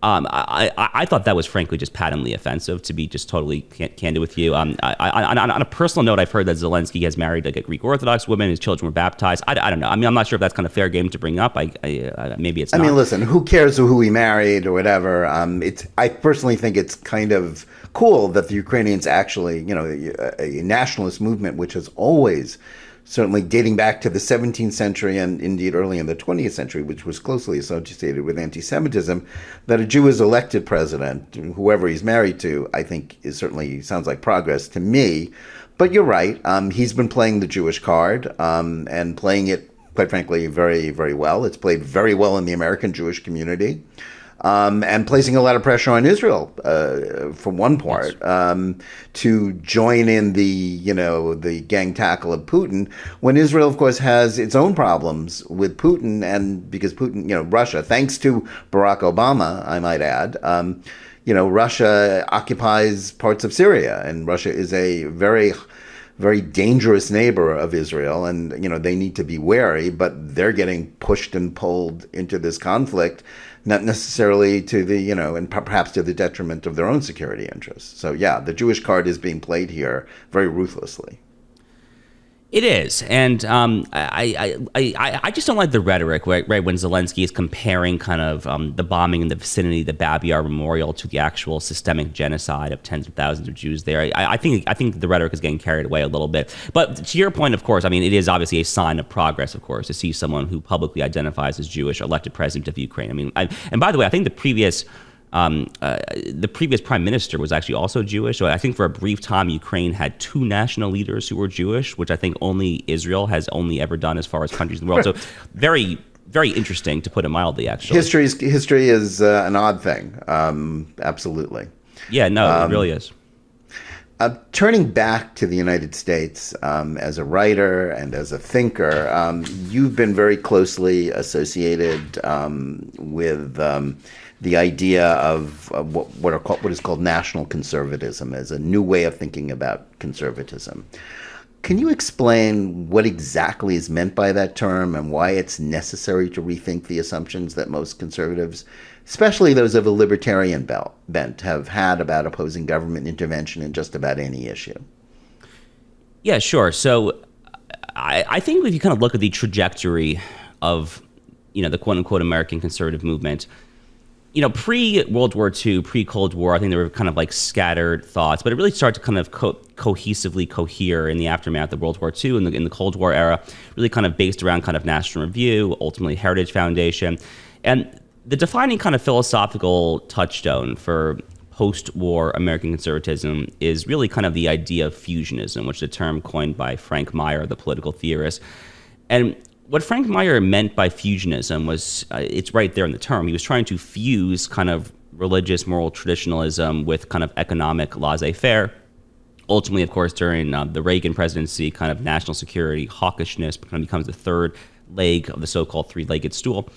I thought that was frankly just patently offensive, to be just totally candid with you. On a personal note, I've heard that Zelensky has married like a Greek Orthodox woman. His children were baptized. I don't know. I mean, I'm not sure if that's kind of fair game to bring up. Maybe it's not. I mean, listen, who cares who he married or whatever? I personally think it's kind of cool that the Ukrainians actually, a nationalist movement, which has always, certainly dating back to the 17th century and indeed early in the 20th century, which was closely associated with anti-Semitism, that a Jew is elected president, whoever he's married to, I think sounds like progress to me. But you're right. He's been playing the Jewish card and playing it, quite frankly, very, very well. It's played very well in the American Jewish community. And placing a lot of pressure on Israel, for one part, to join in the gang tackle of Putin, when Israel, of course, has its own problems with Putin, and because Putin, Russia, thanks to Barack Obama, I might add, Russia occupies parts of Syria, and Russia is a very, very dangerous neighbor of Israel, and they need to be wary, but they're getting pushed and pulled into this conflict, not necessarily to the, and perhaps to the detriment of their own security interests. So yeah, the Jewish card is being played here very ruthlessly. It is, and I just don't like the rhetoric, right? When Zelensky is comparing kind of the bombing in the vicinity of the Babi Yar Memorial to the actual systemic genocide of tens of thousands of Jews there. I think the rhetoric is getting carried away a little bit. But to your point, of course, I mean, it is obviously a sign of progress, of course, to see someone who publicly identifies as Jewish elected president of Ukraine. I mean, and by the way, I think the previous prime minister was actually also Jewish. So I think for a brief time, Ukraine had two national leaders who were Jewish, which I think only Israel has only ever done as far as countries in the world. So very, very interesting, to put it mildly, actually. History is an odd thing. Absolutely. Yeah, no, it really is. Turning back to the United States, as a writer and as a thinker, you've been very closely associated with the idea of what is called national conservatism as a new way of thinking about conservatism. Can you explain what exactly is meant by that term and why it's necessary to rethink the assumptions that most conservatives, especially those of a libertarian bent, have had about opposing government intervention in just about any issue? Yeah, sure. So I think if you kind of look at the trajectory of, the quote-unquote American conservative movement, pre-World War II, pre-Cold War, I think there were kind of like scattered thoughts, but it really started to kind of cohesively cohere in the aftermath of World War II in the Cold War era, really kind of based around kind of National Review, ultimately Heritage Foundation. And the defining kind of philosophical touchstone for post-war American conservatism is really kind of the idea of fusionism, which is a term coined by Frank Meyer, the political theorist. And what Frank Meyer meant by fusionism was, it's right there in the term, he was trying to fuse kind of religious moral traditionalism with kind of economic laissez-faire. Ultimately, of course, during the Reagan presidency, kind of national security hawkishness kind of becomes the third leg of the so-called three-legged stool.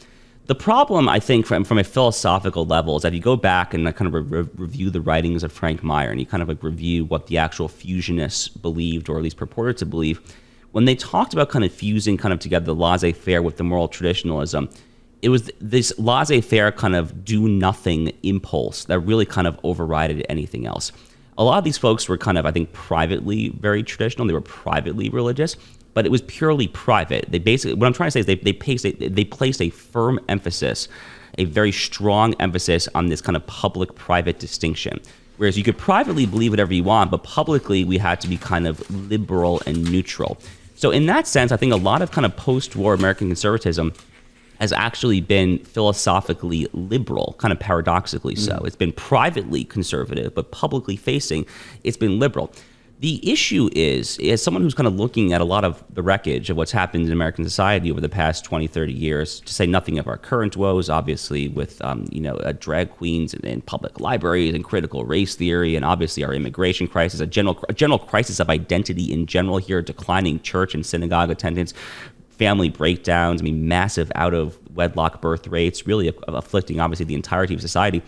The problem, I think, from a philosophical level is that if you go back and kind of review the writings of Frank Meyer and you kind of like review what the actual fusionists believed, or at least purported to believe, when they talked about kind of fusing kind of together the laissez-faire with the moral traditionalism, it was this laissez-faire kind of do-nothing impulse that really kind of overrided anything else. A lot of these folks were kind of, I think, privately very traditional. They were privately religious, but it was purely private. They basically, what I'm trying to say is they placed a firm emphasis, a very strong emphasis on this kind of public-private distinction. Whereas you could privately believe whatever you want, but publicly we had to be kind of liberal and neutral. So in that sense, I think a lot of kind of post-war American conservatism has actually been philosophically liberal, kind of paradoxically so. It's been privately conservative, but publicly facing, it's been liberal. The issue is, as someone who's kind of looking at a lot of the wreckage of what's happened in American society over the past 20, 30 years, to say nothing of our current woes, obviously, with drag queens and public libraries and critical race theory, and obviously our immigration crisis, a general crisis of identity in general here, declining church and synagogue attendance, family breakdowns, massive out-of-wedlock birth rates, really afflicting, obviously, the entirety of society.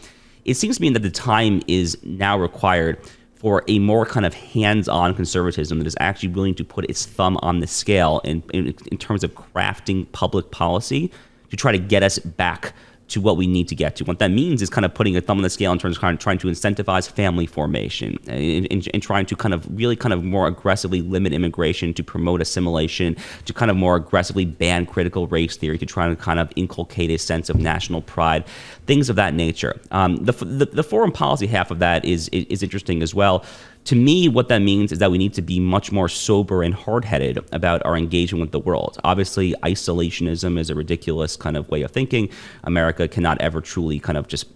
It seems to me that the time is now required for a more kind of hands-on conservatism that is actually willing to put its thumb on the scale in terms of crafting public policy to try to get us back to what we need to get to. What that means is kind of putting a thumb on the scale in terms of kind of trying to incentivize family formation and trying to kind of really kind of more aggressively limit immigration, to promote assimilation, to kind of more aggressively ban critical race theory, to try to kind of inculcate a sense of national pride, things of that nature. The foreign policy half of that is interesting as well. To me, what that means is that we need to be much more sober and hard-headed about our engagement with the world. Obviously, isolationism is a ridiculous kind of way of thinking. America cannot ever truly kind of just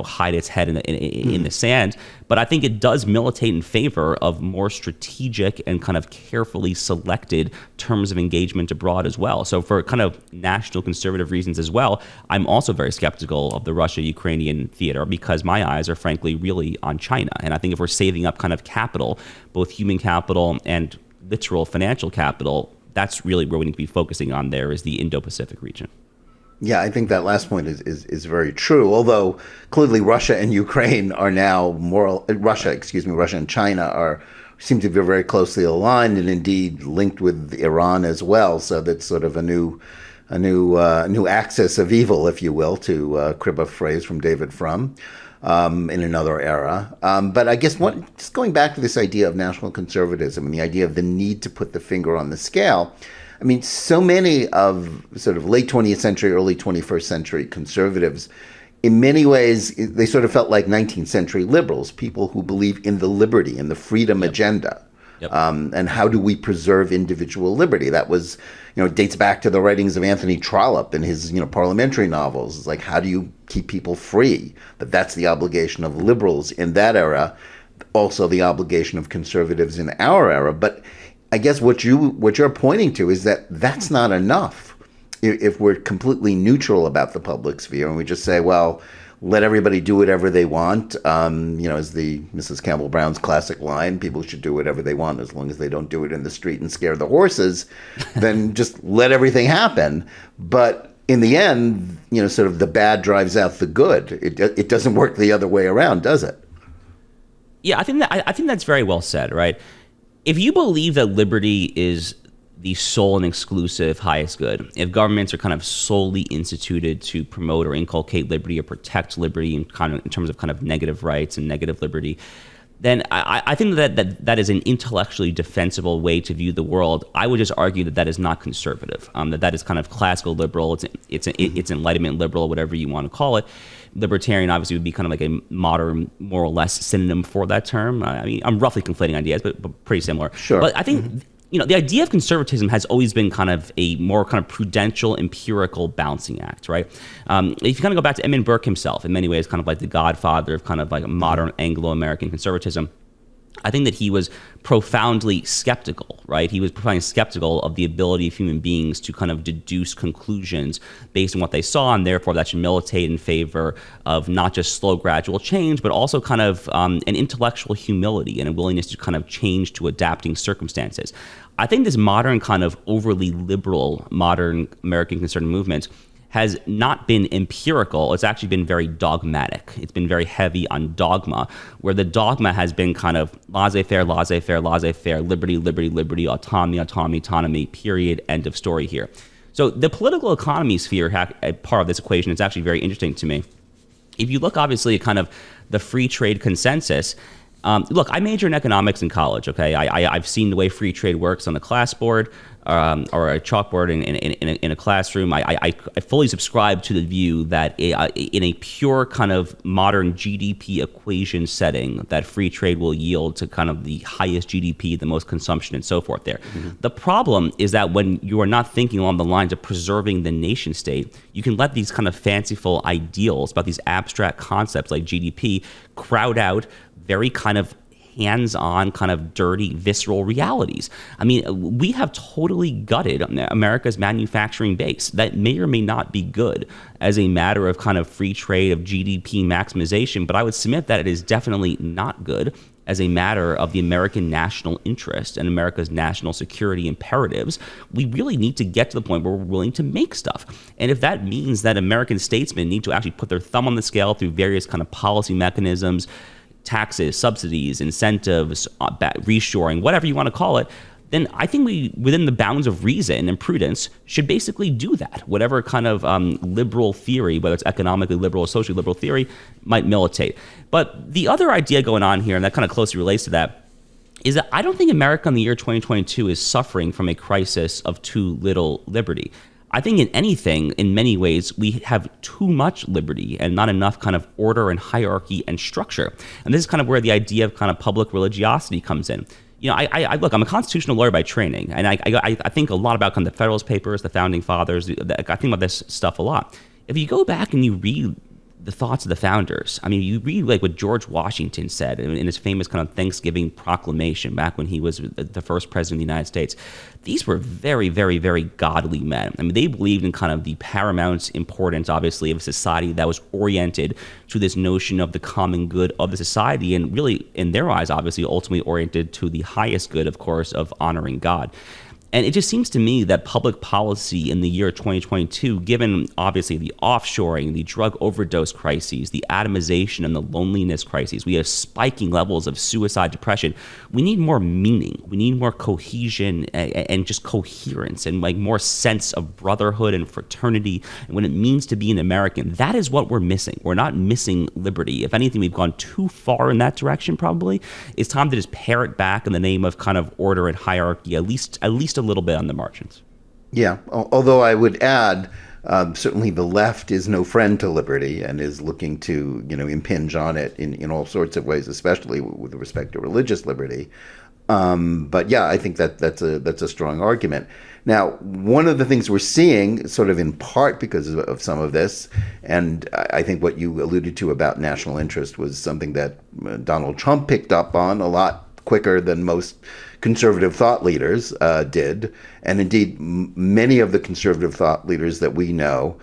hide its head in the sand. But I think it does militate in favor of more strategic and kind of carefully selected terms of engagement abroad as well. So for kind of national conservative reasons as well, I'm also very skeptical of the Russia-Ukrainian theater, because my eyes are frankly really on China. And I think if we're saving up kind of capital, both human capital and literal financial capital, that's really where we need to be focusing on. There is the Indo-Pacific region. Yeah, I think that last point is very true. Although clearly Russia and Ukraine are now Russia and China seem to be very closely aligned, and indeed linked with Iran as well. So that's sort of a new axis of evil, if you will, to crib a phrase from David Frum, in another era. But I guess just going back to this idea of national conservatism and the idea of the need to put the finger on the scale. I mean, so many of sort of late 20th century, early 21st century conservatives, in many ways, they sort of felt like 19th century liberals, people who believe in the liberty and the freedom agenda. Yep. And how do we preserve individual liberty? That was, dates back to the writings of Anthony Trollope and his, parliamentary novels. It's like, how do you keep people free? That's the obligation of liberals in that era, also the obligation of conservatives in our era. But I guess what you're pointing to is that that's not enough. If we're completely neutral about the public sphere and we just say, well, let everybody do whatever they want, as the Mrs. Campbell Brown's classic line, people should do whatever they want as long as they don't do it in the street and scare the horses, then just let everything happen. But in the end, sort of the bad drives out the good. It doesn't work the other way around, does it? Yeah, I think that's very well said, right? If you believe that liberty is the sole and exclusive highest good, if governments are kind of solely instituted to promote or inculcate liberty or protect liberty in terms of kind of negative rights and negative liberty, then I think that is an intellectually defensible way to view the world. I would just argue that is not conservative, that is kind of classical liberal, it's Enlightenment liberal, whatever you want to call it. Libertarian obviously would be kind of like a modern, more or less synonym for that term. I mean, I'm roughly conflating ideas, but pretty similar. Sure. But I think the idea of conservatism has always been kind of a more kind of prudential, empirical balancing act, right? If you kind of go back to Edmund Burke himself, in many ways, kind of like the godfather of kind of like a modern Anglo-American conservatism, I think that he was profoundly skeptical, right? He was profoundly skeptical of the ability of human beings to kind of deduce conclusions based on what they saw, and therefore that should militate in favor of not just slow, gradual change, but also kind of an intellectual humility and a willingness to kind of change to adapting circumstances. I think this modern kind of overly liberal, modern American conservative movement has not been empirical. It's actually been very dogmatic. It's been very heavy on dogma, where the dogma has been kind of laissez-faire, laissez-faire, laissez-faire, liberty, liberty, liberty, autonomy, autonomy, autonomy, period, end of story here. So the political economy sphere, part of this equation, is actually very interesting to me. If you look, obviously, at kind of the free trade consensus, look, I majored in economics in college, okay? I've seen the way free trade works on the class board or a chalkboard in a classroom. I fully subscribe to the view that in a pure kind of modern GDP equation setting, that free trade will yield to kind of the highest GDP, the most consumption, and so forth there. Mm-hmm. The problem is that when you are not thinking along the lines of preserving the nation state, you can let these kind of fanciful ideals about these abstract concepts like GDP crowd out very kind of hands-on, kind of dirty, visceral realities. I mean, we have totally gutted America's manufacturing base. That may or may not be good as a matter of kind of free trade, of GDP maximization, but I would submit that it is definitely not good as a matter of the American national interest and America's national security imperatives. We really need to get to the point where we're willing to make stuff. And if that means that American statesmen need to actually put their thumb on the scale through various kind of policy mechanisms, taxes, subsidies, incentives, reshoring, whatever you want to call it, then I think we, within the bounds of reason and prudence, should basically do that. Whatever kind of liberal theory, whether it's economically liberal or socially liberal theory, might militate. But the other idea going on here, and that kind of closely relates to that, is that I don't think America in the year 2022 is suffering from a crisis of too little liberty. I think in anything, in many ways, we have too much liberty and not enough kind of order and hierarchy and structure. And this is kind of where the idea of kind of public religiosity comes in. You know, I look, I'm a constitutional lawyer by training, and I think a lot about kind of the Federalist Papers, the Founding Fathers. I think about this stuff a lot. If you go back and you read the thoughts of the founders, I mean, you read like what George Washington said in his famous kind of Thanksgiving proclamation back when he was the first president of the United States. These were very, very, very godly men. I mean, they believed in kind of the paramount importance, obviously, of a society that was oriented to this notion of the common good of the society, and really, in their eyes, obviously, ultimately oriented to the highest good, of course, of honoring God. And it just seems to me that public policy in the year 2022, given obviously the offshoring, the drug overdose crises, the atomization and the loneliness crises, we have spiking levels of suicide, depression. We need more meaning. We need more cohesion and just coherence and like more sense of brotherhood and fraternity and what it means to be an American. That is what we're missing. We're not missing liberty. If anything, we've gone too far in that direction probably. It's time to just pare it back in the name of kind of order and hierarchy, at least a little bit on the margins. Yeah, although I would add, certainly the left is no friend to liberty and is looking to, impinge on it in all sorts of ways, especially with respect to religious liberty. But yeah, I think that's a strong argument. Now, one of the things we're seeing, sort of in part because of some of this, and I think what you alluded to about national interest was something that Donald Trump picked up on a lot quicker than most conservative thought leaders did. And indeed, many of the conservative thought leaders that we know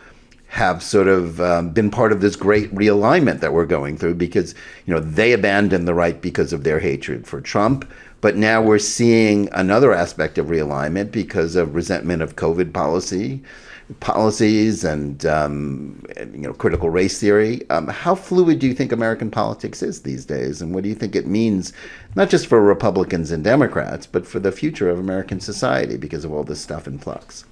have sort of been part of this great realignment that we're going through because, they abandoned the right because of their hatred for Trump. But now we're seeing another aspect of realignment because of resentment of COVID policies and critical race theory. How fluid do you think American politics is these days, and what do you think it means, not just for Republicans and Democrats, but for the future of American society because of all this stuff in flux?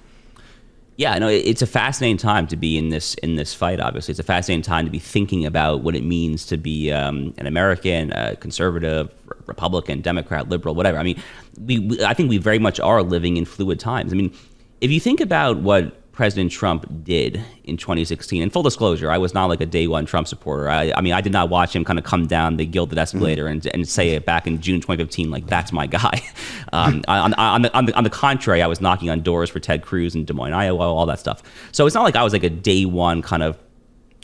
Yeah, no, it's a fascinating time to be in this fight. Obviously, it's a fascinating time to be thinking about what it means to be an American, conservative, Republican, Democrat, liberal, whatever. I mean, I think we very much are living in fluid times. I mean, if you think about what President Trump did in 2016, and full disclosure, I was not like a day one Trump supporter. I mean, I did not watch him kind of come down the gilded escalator and say it back in June 2015, like, that's my guy. On the contrary, I was knocking on doors for Ted Cruz in Des Moines, Iowa, all that stuff. So it's not like I was like a day one kind of,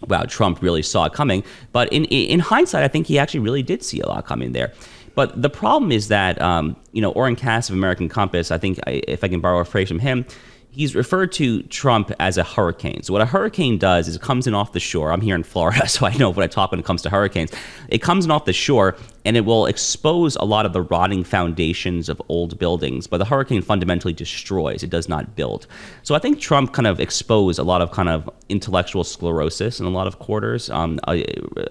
wow, Trump really saw it coming. But in hindsight, I think he actually really did see a lot coming there. But the problem is that, Orrin Cass of American Compass, I think if I can borrow a phrase from him, He's referred to Trump as a hurricane. So what a hurricane does is it comes in off the shore. I'm here in Florida, so I know what I talk when it comes to hurricanes. It comes in off the shore, and it will expose a lot of the rotting foundations of old buildings. But the hurricane fundamentally destroys. It does not build. So I think Trump kind of exposed a lot of kind of intellectual sclerosis in a lot of quarters,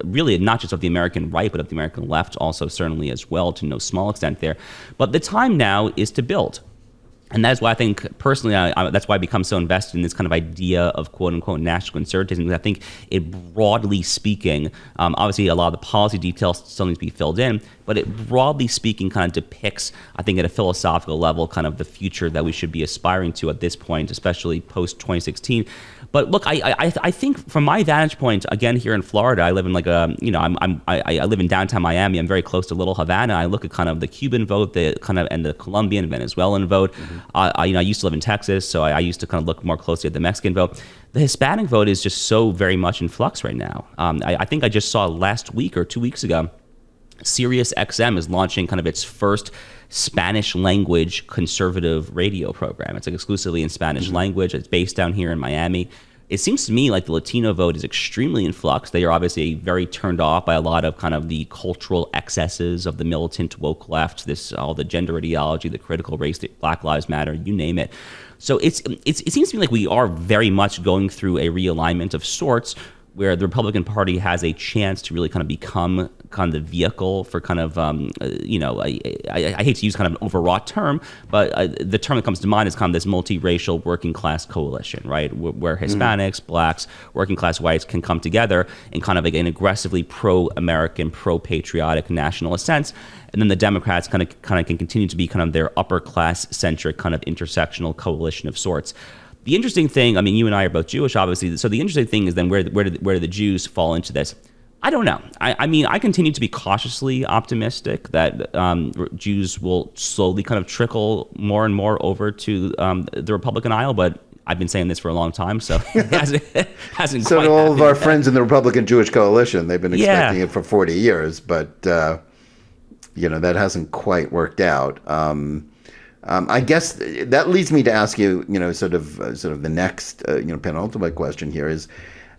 really not just of the American right, but of the American left also certainly as well, to no small extent there. But the time now is to build. And that's why I think, personally, that's why I become so invested in this kind of idea of quote-unquote national conservatism. Because I think it, broadly speaking, obviously a lot of the policy details still need to be filled in, but it, broadly speaking, kind of depicts, I think, at a philosophical level, kind of the future that we should be aspiring to at this point, especially post-2016. But look, I think from my vantage point, again, here in Florida, I live in like a, I live in downtown Miami. I'm very close to Little Havana. I look at kind of the Cuban vote, and the Colombian, Venezuelan vote. I used to live in Texas, so I used to kind of look more closely at the Mexican vote. The Hispanic vote is just so very much in flux right now. I think I just saw last week or 2 weeks ago, Sirius XM is launching kind of its first Spanish language conservative radio program. It's like exclusively in Spanish language. It's based down here in Miami. It seems to me like the Latino vote is extremely in flux. They are obviously very turned off by a lot of kind of the cultural excesses of the militant woke left, all the gender ideology, the critical race, Black Lives Matter, you name it. So it seems to me like we are very much going through a realignment of sorts, where the Republican Party has a chance to really kind of become kind of the vehicle for kind of, I hate to use kind of an overwrought term, but the term that comes to mind is kind of this multiracial working class coalition, right? Where Hispanics, blacks, working class whites can come together in kind of like an aggressively pro-American, pro-patriotic nationalist sense. And then the Democrats kind of can continue to be kind of their upper class centric kind of intersectional coalition of sorts. The interesting thing, I mean, you and I are both Jewish, obviously. So the interesting thing is then where do the Jews fall into this? I don't know. I mean, I continue to be cautiously optimistic that Jews will slowly kind of trickle more and more over to the Republican aisle, but I've been saying this for a long time, so it hasn't so quite to all of our yet. friends in the Republican Jewish coalition, they've been expecting it for 40 years, but that hasn't quite worked out. I guess that leads me to ask you, sort of the next, penultimate question here is,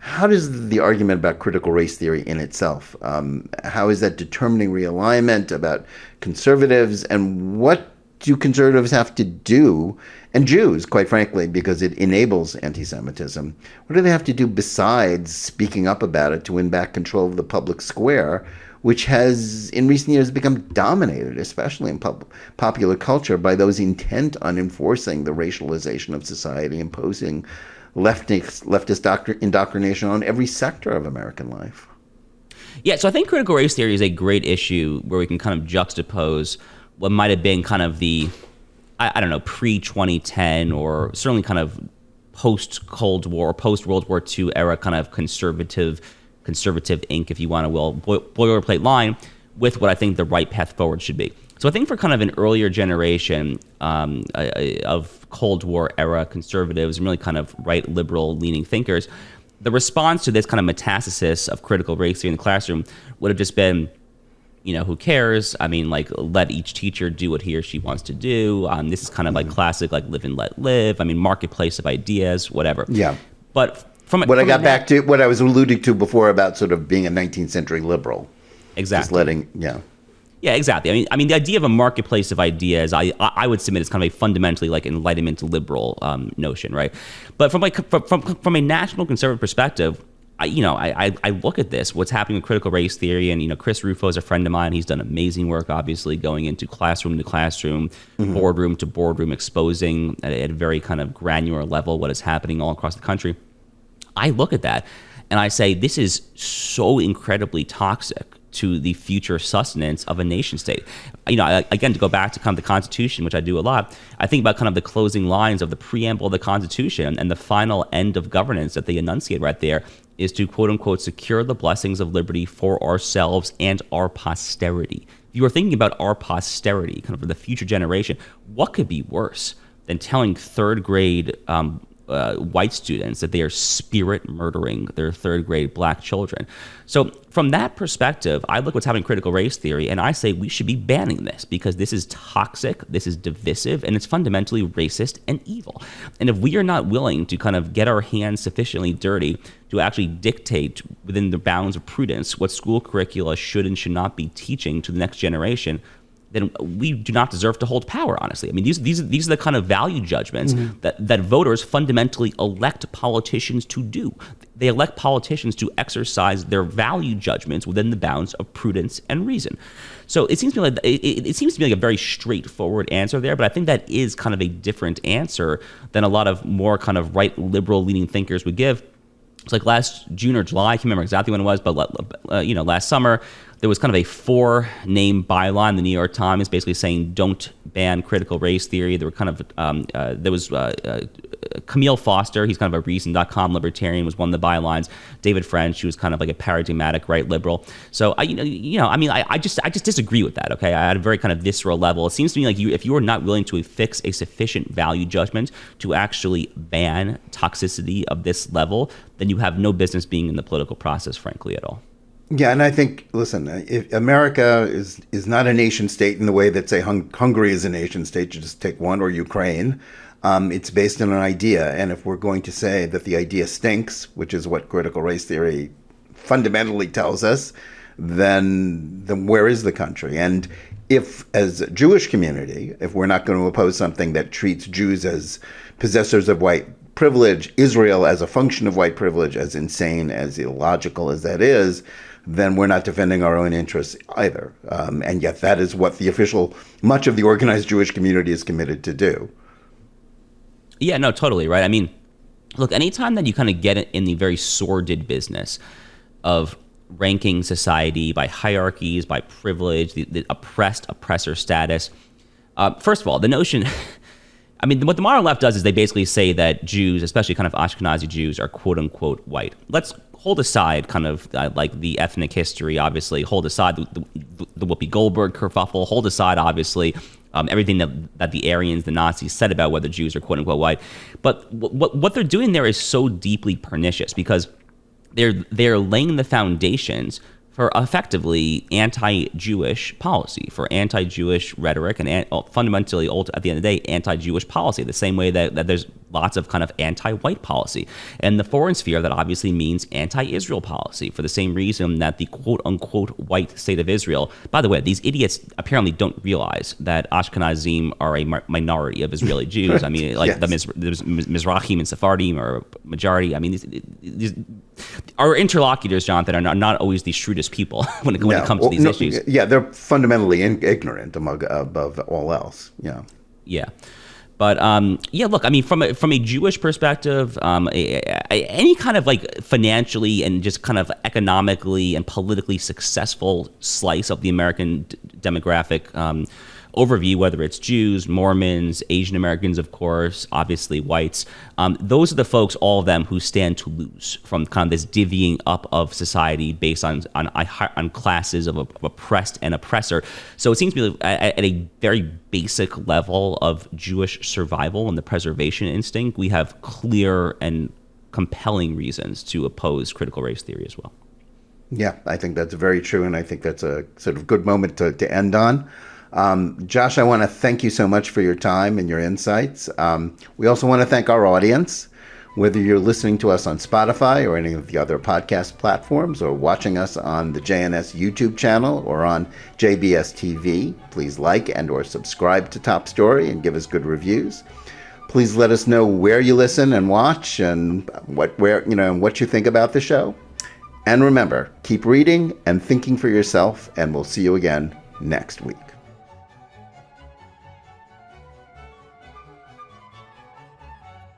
how does the argument about critical race theory in itself, how is that determining realignment about conservatives, and what do conservatives have to do, and Jews, quite frankly, because it enables anti-Semitism, what do they have to do besides speaking up about it to win back control of the public square, which has, in recent years, become dominated, especially in popular culture, by those intent on enforcing the racialization of society, imposing leftist indoctrination on every sector of American life? Yeah, so I think critical race theory is a great issue where we can kind of juxtapose what might have been kind of the, I don't know, pre-2010 or certainly kind of post-Cold War, post-World War II era kind of conservative ink, if you want to, boilerplate line with what I think the right path forward should be. So I think for kind of an earlier generation of Cold War era conservatives and really kind of right liberal leaning thinkers, the response to this kind of metastasis of critical race theory in the classroom would have just been, who cares? I mean, like, let each teacher do what he or she wants to do. This is kind of like classic, like live and let live. I mean, marketplace of ideas, whatever. Yeah. But back to what I was alluding to before about sort of being a 19th century liberal. Exactly. Just Yeah, exactly. I mean, the idea of a marketplace of ideas, I would submit, is kind of a fundamentally like Enlightenment liberal notion, right? But from a national conservative perspective, I look at this, what's happening with critical race theory, and Chris Rufo is a friend of mine. He's done amazing work, obviously, going into classroom to classroom, boardroom to boardroom, exposing at a very kind of granular level what is happening all across the country. I look at that and I say, this is so incredibly toxic to the future sustenance of a nation state. Again, to go back to kind of the Constitution, which I do a lot, I think about kind of the closing lines of the preamble of the Constitution, and the final end of governance that they enunciate right there is to, quote unquote, secure the blessings of liberty for ourselves and our posterity. If you are thinking about our posterity, kind of for the future generation, what could be worse than telling third grade white students, that they are spirit murdering their third grade black children. So from that perspective, I look what's happening in critical race theory, and I say we should be banning this because this is toxic, this is divisive, and it's fundamentally racist and evil. And if we are not willing to kind of get our hands sufficiently dirty to actually dictate within the bounds of prudence what school curricula should and should not be teaching to the next generation, then we do not deserve to hold power, honestly. I mean, these are the kind of value judgments that voters fundamentally elect politicians to do. They elect politicians to exercise their value judgments within the bounds of prudence and reason. So it seems to me like it seems to me like a very straightforward answer there, but I think that is kind of a different answer than a lot of more kind of right liberal leaning thinkers would give. It's like last June or July, I can't remember exactly when it was, but last summer, there was kind of a 4-name byline in the New York Times basically saying don't ban critical race theory. There were kind of there was Camille Foster, he's kind of a Reason.com libertarian, was one of the bylines. David French, who was kind of like a paradigmatic right liberal. So I just disagree with that. Okay, at a very kind of visceral level, it seems to me like if you are not willing to fix a sufficient value judgment to actually ban toxicity of this level, then you have no business being in the political process, frankly, at all. Yeah, and I think, listen, if America is not a nation state in the way that, say, Hungary is a nation state, you just take one, or Ukraine. It's based on an idea. And if we're going to say that the idea stinks, which is what critical race theory fundamentally tells us, then where is the country? And if, as a Jewish community, if we're not going to oppose something that treats Jews as possessors of white privilege, Israel as a function of white privilege, as insane, as illogical as that is, then we're not defending our own interests either. And yet that is what much of the organized Jewish community is committed to do. Yeah, no, totally, right? I mean, look, anytime that you kind of get in the very sordid business of ranking society by hierarchies, by privilege, the oppressor status, first of all, the notion... I mean, what the modern left does is they basically say that Jews, especially kind of Ashkenazi Jews, are quote unquote white. Let's hold aside kind of like the ethnic history, obviously, hold aside the Whoopi Goldberg kerfuffle, hold aside, obviously, everything that the Aryans, the Nazis said about whether Jews are quote unquote white. But what they're doing there is so deeply pernicious because they're laying the foundations for effectively anti-Jewish policy, for anti-Jewish rhetoric, and fundamentally, at the end of the day, anti-Jewish policy, the same way that there's lots of kind of anti-white policy. And the foreign sphere, that obviously means anti-Israel policy, for the same reason that the quote-unquote white state of Israel, by the way, these idiots apparently don't realize that Ashkenazim are a minority of Israeli Jews. I mean, like yes. There's Mizrahim and Sephardim are majority. I mean, these our interlocutors, Jonathan, are not always the shrewdest people when it comes to these issues. Yeah, they're fundamentally ignorant above all else. Yeah. Yeah. But look, I mean, from a Jewish perspective, any kind of like financially and just kind of economically and politically successful slice of the American demographic overview, whether it's Jews, Mormons, Asian Americans, of course, obviously whites, those are the folks, all of them, who stand to lose from kind of this divvying up of society based on classes of oppressed and oppressor. So it seems to me at a very basic level of Jewish survival and the preservation instinct, we have clear and compelling reasons to oppose critical race theory as well. Yeah, I think that's very true, and I think that's a sort of good moment to end on. Josh, I want to thank you so much for your time and your insights. We also want to thank our audience, whether you're listening to us on Spotify or any of the other podcast platforms, or watching us on the JNS YouTube channel or on JBS TV. Please like and or subscribe to Top Story and give us good reviews. Please let us know where you listen and watch and what you think about the show. And remember, keep reading and thinking for yourself, and we'll see you again next week.